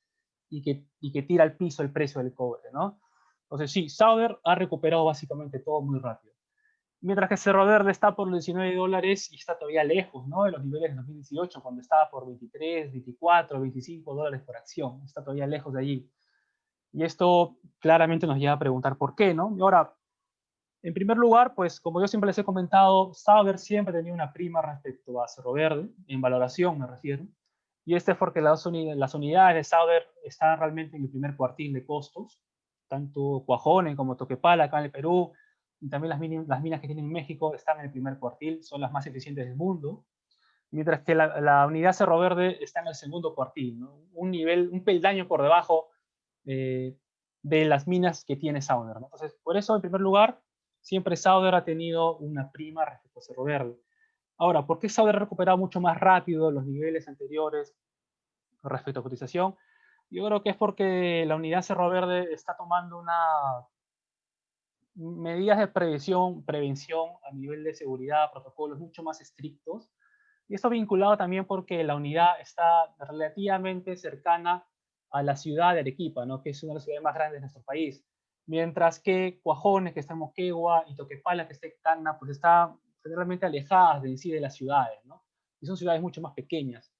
y que tira al piso el precio del cobre, ¿no? Entonces sí, Sauder ha recuperado básicamente todo muy rápido. Mientras que Cerro Verde está por los $19 y está todavía lejos, ¿no? De los niveles de 2018, cuando estaba por 23, 24, $25 por acción. Está todavía lejos de allí. Y esto claramente nos lleva a preguntar por qué, ¿no? Y ahora, en primer lugar, pues como yo siempre les he comentado, Sauber siempre tenía una prima respecto a Cerro Verde, en valoración me refiero. Y este es porque las unidades de Sauber están realmente en el primer cuartil de costos, tanto Cuajone como Toquepala acá en el Perú, y también las minas que tienen en México están en el primer cuartil, son las más eficientes del mundo, mientras que la unidad Cerro Verde está en el segundo cuartil, ¿no? Un peldaño por debajo eh, de las minas que tiene Sauder, ¿no? Entonces, por eso, en primer lugar, siempre Sauder ha tenido una prima respecto a Cerro Verde. Ahora, ¿por qué Sauder ha recuperado mucho más rápido los niveles anteriores respecto a cotización? Yo creo que es porque la unidad Cerro Verde está tomando medidas de prevención a nivel de seguridad, protocolos mucho más estrictos. Y esto vinculado también porque la unidad está relativamente cercana a la ciudad de Arequipa, ¿no? Que es una de las ciudades más grandes de nuestro país. Mientras que Cuajones, que está en Moquegua, y Toquepala, que está en Tacna, pues está generalmente alejadas de en sí de las ciudades, ¿no? Y son ciudades mucho más pequeñas.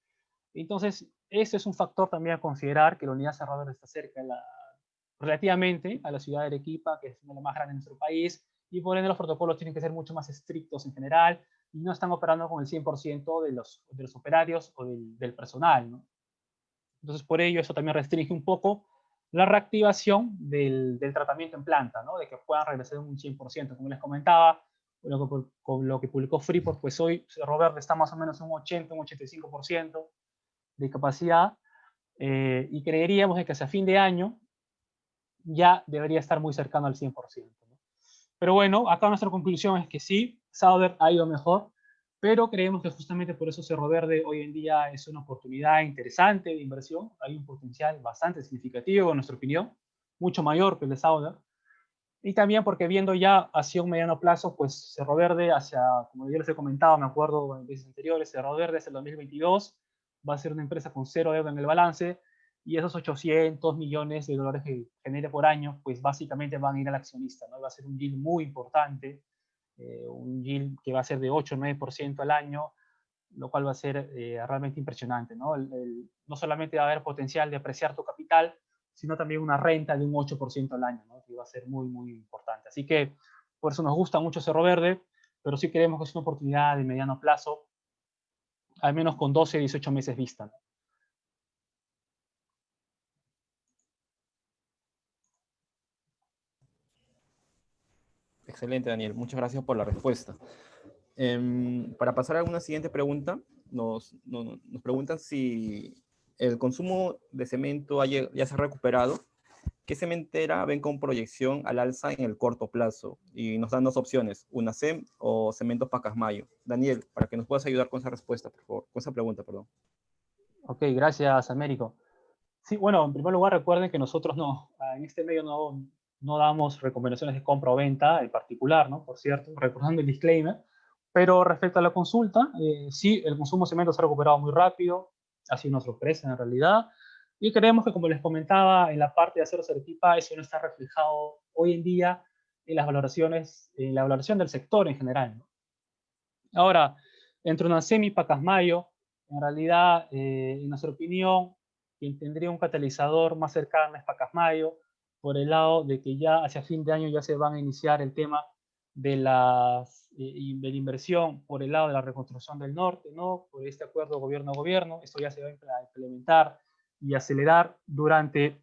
Entonces, ese es un factor también a considerar, que la unidad Cerro Verde está cerca relativamente a la ciudad de Arequipa, que es una de las más grandes de nuestro país, y por ende los protocolos tienen que ser mucho más estrictos en general, y no están operando con el 100% de los operarios o del personal, ¿no? Entonces, por ello, eso también restringe un poco la reactivación del tratamiento en planta, ¿no? De que puedan regresar un 100%. Como les comentaba, con lo que publicó Freeport, pues hoy Cerro Verde está más o menos un 80, un 85% de capacidad, y creeríamos de que hacia fin de año ya debería estar muy cercano al 100%, ¿no? Pero bueno, acá nuestra conclusión es que sí, Sauber ha ido mejor, pero creemos que justamente por eso Cerro Verde hoy en día es una oportunidad interesante de inversión. Hay un potencial bastante significativo, en nuestra opinión, mucho mayor que el de Sauber. Y también porque viendo ya hacia un mediano plazo, pues Cerro Verde, como yo les he comentado, me acuerdo en veces anteriores, Cerro Verde hacia el 2022 va a ser una empresa con cero deuda en el balance, y esos 800 millones de dólares que genere por año, pues básicamente van a ir al accionista, ¿no? Va a ser un yield muy importante, un yield que va a ser de 8 o 9% al año, lo cual va a ser realmente impresionante, ¿no? No solamente va a haber potencial de apreciar tu capital, sino también una renta de un 8% al año, ¿no? Que va a ser muy, muy importante. Así que por eso nos gusta mucho Cerro Verde, pero sí creemos que es una oportunidad de mediano plazo, al menos con 12, 18 meses vista, ¿no? Excelente, Daniel. Muchas gracias por la respuesta. Para pasar a una siguiente pregunta, nos preguntan si el consumo de cemento ya se ha recuperado. ¿Qué cementera ven con proyección al alza en el corto plazo? Y nos dan dos opciones, UNACEM o Cementos Pacasmayo. Daniel, para que nos puedas ayudar con esa respuesta, por favor, con esa pregunta, perdón. Ok, gracias, Américo. Sí, bueno, en primer lugar recuerden que nosotros en este medio no damos recomendaciones de compra o venta en particular, ¿no? Por cierto, recordando el disclaimer. Pero respecto a la consulta, sí, el consumo de cemento se ha recuperado muy rápido, ha sido una sorpresa en realidad, y creemos que, como les comentaba, en la parte de aceros Arequipa, eso no está reflejado hoy en día en las valoraciones, en la valoración del sector en general, ¿no? Ahora, entre UNACEM y Pacasmayo, en realidad, en nuestra opinión, quien tendría un catalizador más cercano es Pacasmayo, por el lado de que ya hacia fin de año ya se van a iniciar el tema de la inversión por el lado de la reconstrucción del norte, ¿no? Por este acuerdo gobierno a gobierno. Esto ya se va a implementar y acelerar durante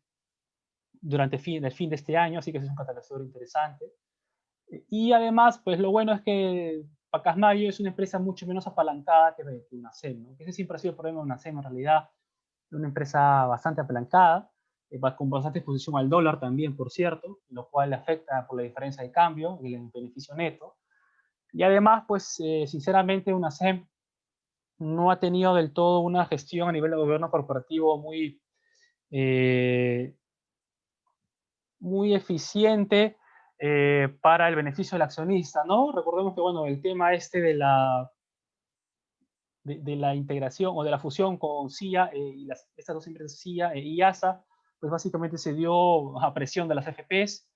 el fin de este año, así que ese es un catalizador interesante. Y además, pues lo bueno es que Pacasmayo es una empresa mucho menos apalancada que UNACEM, ¿no? Ese siempre ha sido el problema de UNACEM, en realidad, una empresa bastante apalancada, con bastante exposición al dólar también, por cierto, lo cual le afecta por la diferencia de cambio y el beneficio neto. Y además, pues sinceramente, UNACEM no ha tenido del todo una gestión a nivel de gobierno corporativo muy, muy eficiente para el beneficio del accionista, ¿no? Recordemos que, bueno, el tema este de la integración o de la fusión con CIA y estas dos empresas, CIA e IASA, pues básicamente se dio a presión de las FPs.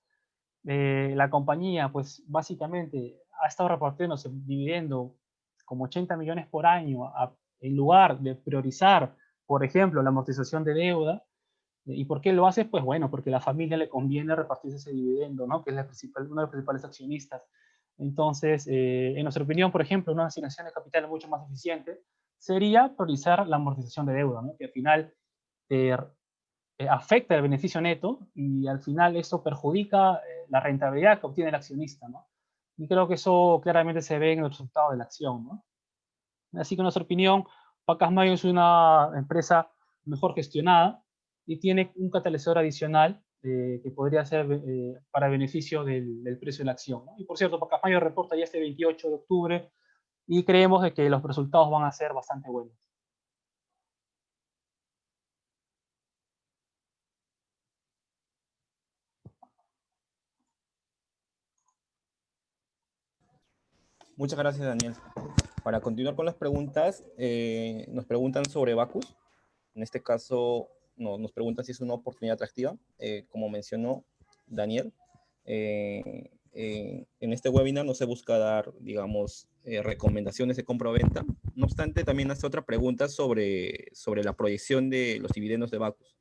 La compañía, pues básicamente ha estado repartiéndose dividendo como 80 millones por año en lugar de priorizar, por ejemplo, la amortización de deuda. ¿Y por qué lo hace? Pues bueno, porque a la familia le conviene repartirse ese dividendo, ¿no? Que es uno de los principales accionistas. Entonces, en nuestra opinión, por ejemplo, una asignación de capital mucho más eficiente sería priorizar la amortización de deuda, ¿no? Que al final afecta el beneficio neto y al final eso perjudica la rentabilidad que obtiene el accionista, ¿no? Y creo que eso claramente se ve en el resultado de la acción, ¿no? Así que en nuestra opinión, Pacasmayo es una empresa mejor gestionada y tiene un catalizador adicional que podría ser para beneficio del precio de la acción, ¿no? Y por cierto, Pacasmayo reporta ya este 28 de octubre y creemos de que los resultados van a ser bastante buenos. Muchas gracias, Daniel. Para continuar con las preguntas, nos preguntan sobre Bacus. En este caso, nos preguntan si es una oportunidad atractiva. Como mencionó Daniel, en este webinar no se busca dar, digamos, recomendaciones de compra o venta. No obstante, también hace otra pregunta sobre la proyección de los dividendos de Bacus.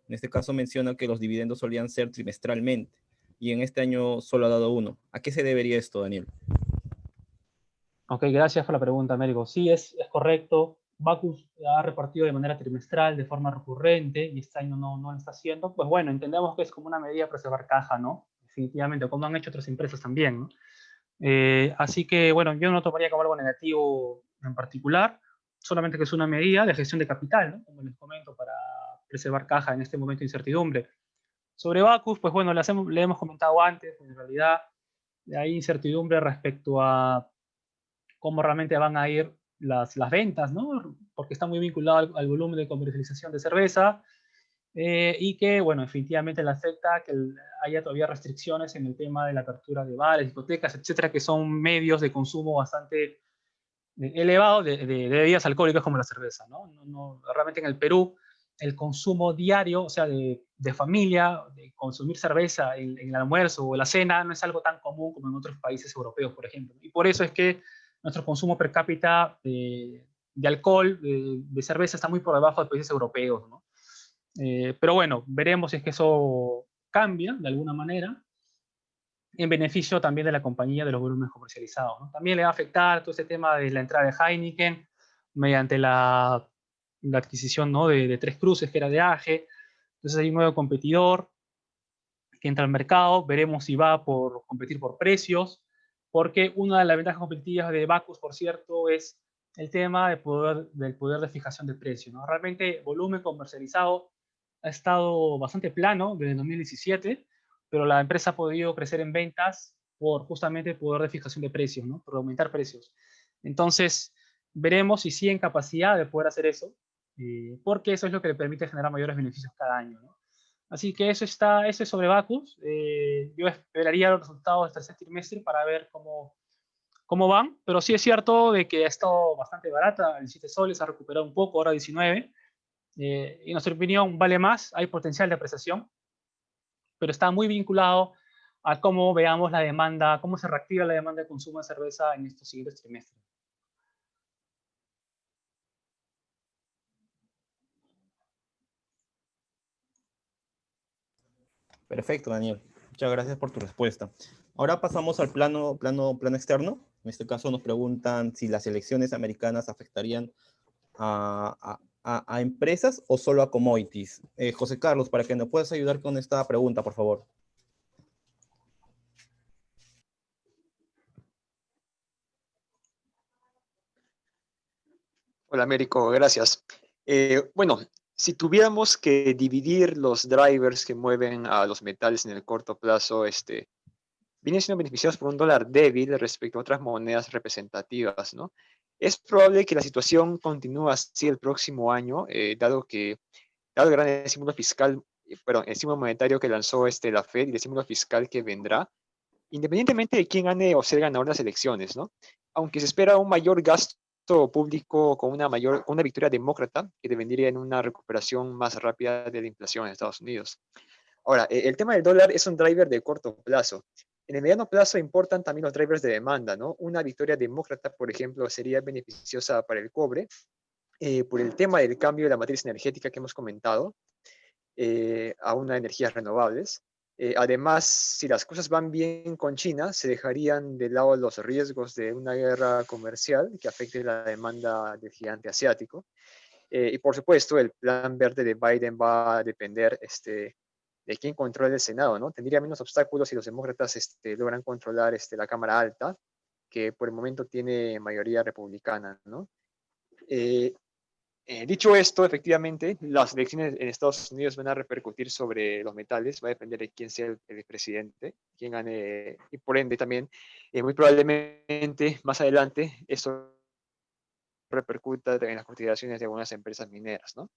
En este caso menciona que los dividendos solían ser trimestralmente y en este año solo ha dado uno. ¿A qué se debería esto, Daniel? Ok, gracias por la pregunta, Américo. Sí, es correcto. Bacus ha repartido de manera trimestral, de forma recurrente, y este año no lo está haciendo. Pues bueno, entendemos que es como una medida de preservar caja, ¿no? Definitivamente, como han hecho otras empresas también, ¿no? Así que, bueno, yo no tomaría como algo negativo en particular, solamente que es una medida de gestión de capital, ¿no? Como les comento, para preservar caja en este momento de incertidumbre. Sobre Bacus, pues bueno, le hemos comentado antes, en realidad hay incertidumbre respecto a cómo realmente van a ir las ventas, ¿no? Porque está muy vinculado al volumen de comercialización de cerveza y que, bueno, definitivamente le afecta que haya todavía restricciones en el tema de la apertura de bares, discotecas, etcétera, que son medios de consumo bastante elevados de bebidas alcohólicas como la cerveza, ¿no? Realmente en el Perú el consumo diario, o sea, de familia, de consumir cerveza en el almuerzo o la cena, no es algo tan común como en otros países europeos, por ejemplo. Y por eso es que nuestro consumo per cápita de alcohol, de cerveza, está muy por debajo de países europeos, ¿no? Pero bueno, veremos si es que eso cambia de alguna manera en beneficio también de la compañía de los volúmenes comercializados, ¿no? También le va a afectar todo este tema de la entrada de Heineken mediante la adquisición, ¿no? de Tres Cruces, que era de AGE. Entonces hay un nuevo competidor que entra al mercado, veremos si va a competir por precios, porque una de las ventajas competitivas de Bacus, por cierto, es el tema del poder de fijación de precio, ¿no? Realmente volumen comercializado ha estado bastante plano desde 2017, pero la empresa ha podido crecer en ventas por justamente poder de fijación de precios, ¿no? Por aumentar precios. Entonces, veremos si sí en capacidad de poder hacer eso, porque eso es lo que le permite generar mayores beneficios cada año, ¿no? Así que eso es sobre Bacus. Yo esperaría los resultados del tercer trimestre para ver cómo van, pero sí es cierto de que ha estado bastante barata, 17 soles, ha recuperado un poco, ahora 19. En nuestra opinión vale más, hay potencial de apreciación, pero está muy vinculado a cómo veamos la demanda, cómo se reactiva la demanda de consumo de cerveza en estos siguientes trimestres. Perfecto, Daniel. Muchas gracias por tu respuesta. Ahora pasamos al plano externo. En este caso nos preguntan si las elecciones americanas afectarían a empresas o solo a commodities. José Carlos, para que nos puedas ayudar con esta pregunta, por favor. Hola, Américo, gracias. Bueno, si tuviéramos que dividir los drivers que mueven a los metales en el corto plazo, vienen siendo beneficiados por un dólar débil respecto a otras monedas representativas, ¿no? Es probable que la situación continúe así el próximo año, dado que dado el gran estímulo fiscal, perdón, el estímulo monetario que lanzó la Fed y el estímulo fiscal que vendrá, independientemente de quién gane o sea el ganador de las elecciones, ¿no? Aunque se espera un mayor gasto público con una victoria demócrata que vendría en una recuperación más rápida de la inflación en Estados Unidos. Ahora, el tema del dólar es un driver de corto plazo. En el mediano plazo importan también los drivers de demanda, ¿no? Una victoria demócrata, por ejemplo, sería beneficiosa para el cobre, por el tema del cambio de la matriz energética que hemos comentado, a una energías renovables. Además, si las cosas van bien con China, se dejarían de lado los riesgos de una guerra comercial que afecte la demanda del gigante asiático. Y por supuesto, el plan verde de Biden va a depender de quién controle el Senado, ¿no? Tendría menos obstáculos si los demócratas logran controlar la Cámara Alta, que por el momento tiene mayoría republicana, ¿no? Dicho esto, efectivamente, las elecciones en Estados Unidos van a repercutir sobre los metales, va a depender de quién sea el presidente, quién gane, y por ende también, muy probablemente más adelante, esto repercuta en las cotizaciones de algunas empresas mineras, ¿no?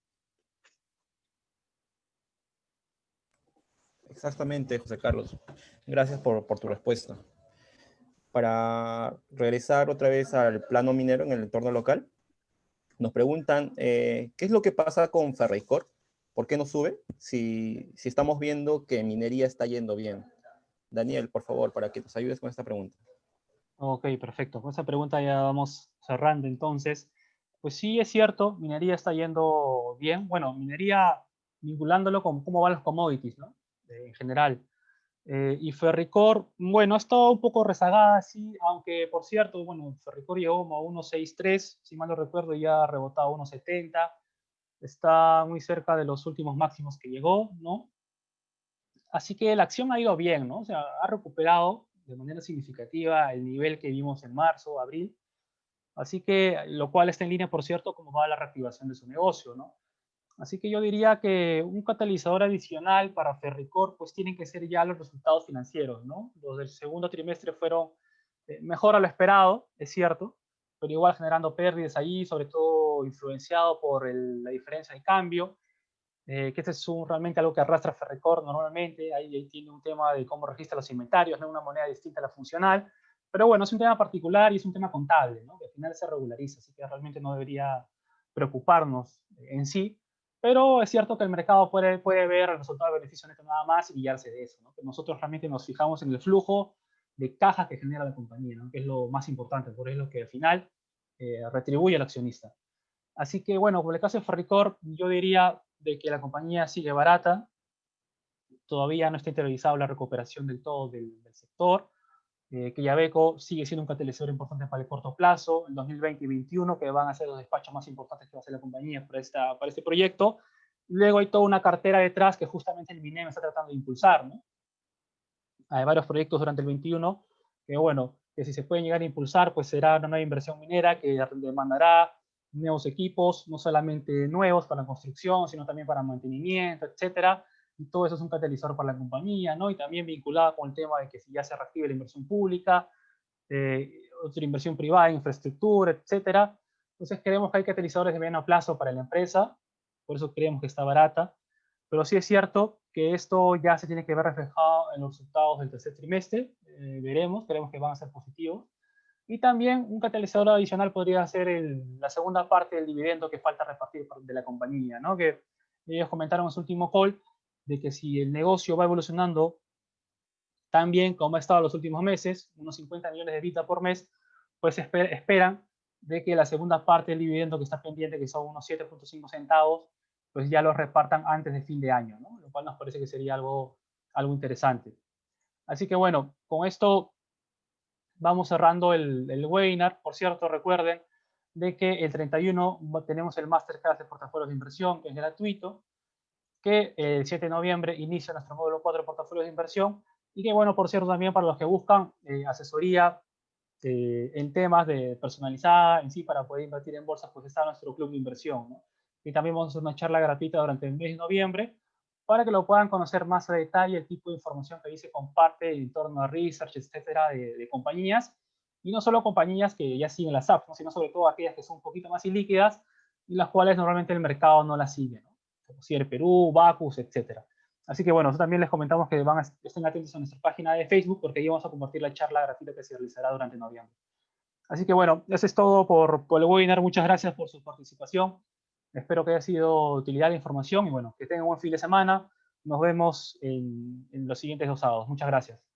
Exactamente, José Carlos. Gracias por tu respuesta. Para regresar otra vez al plano minero en el entorno local, nos preguntan, ¿qué es lo que pasa con Ferreycorp? ¿Por qué no sube? Si estamos viendo que minería está yendo bien. Daniel, por favor, para que nos ayudes con esta pregunta. Ok, perfecto. Con esa pregunta ya vamos cerrando entonces. Pues sí, es cierto, minería está yendo bien. Bueno, minería vinculándolo con cómo van los commodities, ¿no? En general. Y Ferricor, bueno, ha estado un poco rezagada, sí, aunque por cierto, bueno, Ferricor llegó como a 1.63, si mal no recuerdo, ya ha rebotado a 1.70. Está muy cerca de los últimos máximos que llegó, ¿no? Así que la acción ha ido bien, ¿no? O sea, ha recuperado de manera significativa el nivel que vimos en marzo, abril. Así que, lo cual está en línea, por cierto, como va la reactivación de su negocio, ¿no? Así que yo diría que un catalizador adicional para Ferricor, pues tienen que ser ya los resultados financieros, ¿no? Los del segundo trimestre fueron mejor a lo esperado, es cierto, pero igual generando pérdidas ahí, sobre todo influenciado por la diferencia de cambio, que este es realmente algo que arrastra Ferricor normalmente. Ahí tiene un tema de cómo registra los inventarios, ¿no? Una moneda distinta a la funcional. Pero bueno, es un tema particular y es un tema contable, ¿no? Que al final se regulariza, así que realmente no debería preocuparnos en sí. Pero es cierto que el mercado puede ver el resultado de beneficio neto nada más y guiarse de eso, ¿no? Que nosotros realmente nos fijamos en el flujo de caja que genera la compañía, ¿no? Que es lo más importante, porque es lo que al final retribuye al accionista. Así que bueno, por el caso de Ferricor, yo diría de que la compañía sigue barata, todavía no está interiorizado la recuperación del todo del sector, que Yabeco sigue siendo un catalizador importante para el corto plazo, en 2020 y 2021, que van a ser los despachos más importantes que va a hacer la compañía para este proyecto. Luego hay toda una cartera detrás que justamente el MINEM está tratando de impulsar, ¿no? Hay varios proyectos durante el 21 que, bueno, que si se pueden llegar a impulsar, pues será una nueva inversión minera que demandará nuevos equipos, no solamente nuevos para construcción, sino también para mantenimiento, etcétera. Y todo eso es un catalizador para la compañía, ¿no? Y también vinculado con el tema de que si ya se reactive la inversión pública, otra inversión privada, infraestructura, etcétera. Entonces creemos que hay catalizadores de mediano plazo para la empresa, por eso creemos que está barata. Pero sí es cierto que esto ya se tiene que ver reflejado en los resultados del tercer trimestre. Creemos que van a ser positivos. Y también un catalizador adicional podría ser la segunda parte del dividendo que falta repartir de la compañía, ¿no? Que ellos comentaron en su último call de que si el negocio va evolucionando tan bien como ha estado en los últimos meses, unos 50 millones de EBITDA por mes, pues esperan de que la segunda parte del dividendo que está pendiente, que son unos 7.5 centavos, pues ya lo repartan antes de fin de año, ¿no? Lo cual nos parece que sería algo interesante. Así que bueno, con esto vamos cerrando el webinar. Por cierto, recuerden de que el 31 tenemos el Masterclass de portafolios de inversión, que es gratuito, que el 7 de noviembre inicia nuestro módulo 4 de portafolios de inversión, y que bueno, por cierto, también para los que buscan asesoría en temas de personalizada en sí para poder invertir en bolsa, pues está nuestro club de inversión, ¿no? Y también vamos a hacer una charla gratuita durante el mes de noviembre para que lo puedan conocer más a detalle, el tipo de información que ahí se comparte en torno a research, etcétera, de compañías, y no solo compañías que ya siguen las apps, ¿no? Sino sobre todo aquellas que son un poquito más ilíquidas y las cuales normalmente el mercado no las sigue, ¿no? como CIER Perú, Bacus, etc. Así que bueno, nosotros también les comentamos que estén atentos a nuestra página de Facebook, porque ahí vamos a compartir la charla gratuita que se realizará durante noviembre. Así que bueno, eso es todo por el webinar. Muchas gracias por su participación. Espero que haya sido de utilidad la información y bueno, que tengan un buen fin de semana. Nos vemos en los siguientes 2 sábados. Muchas gracias.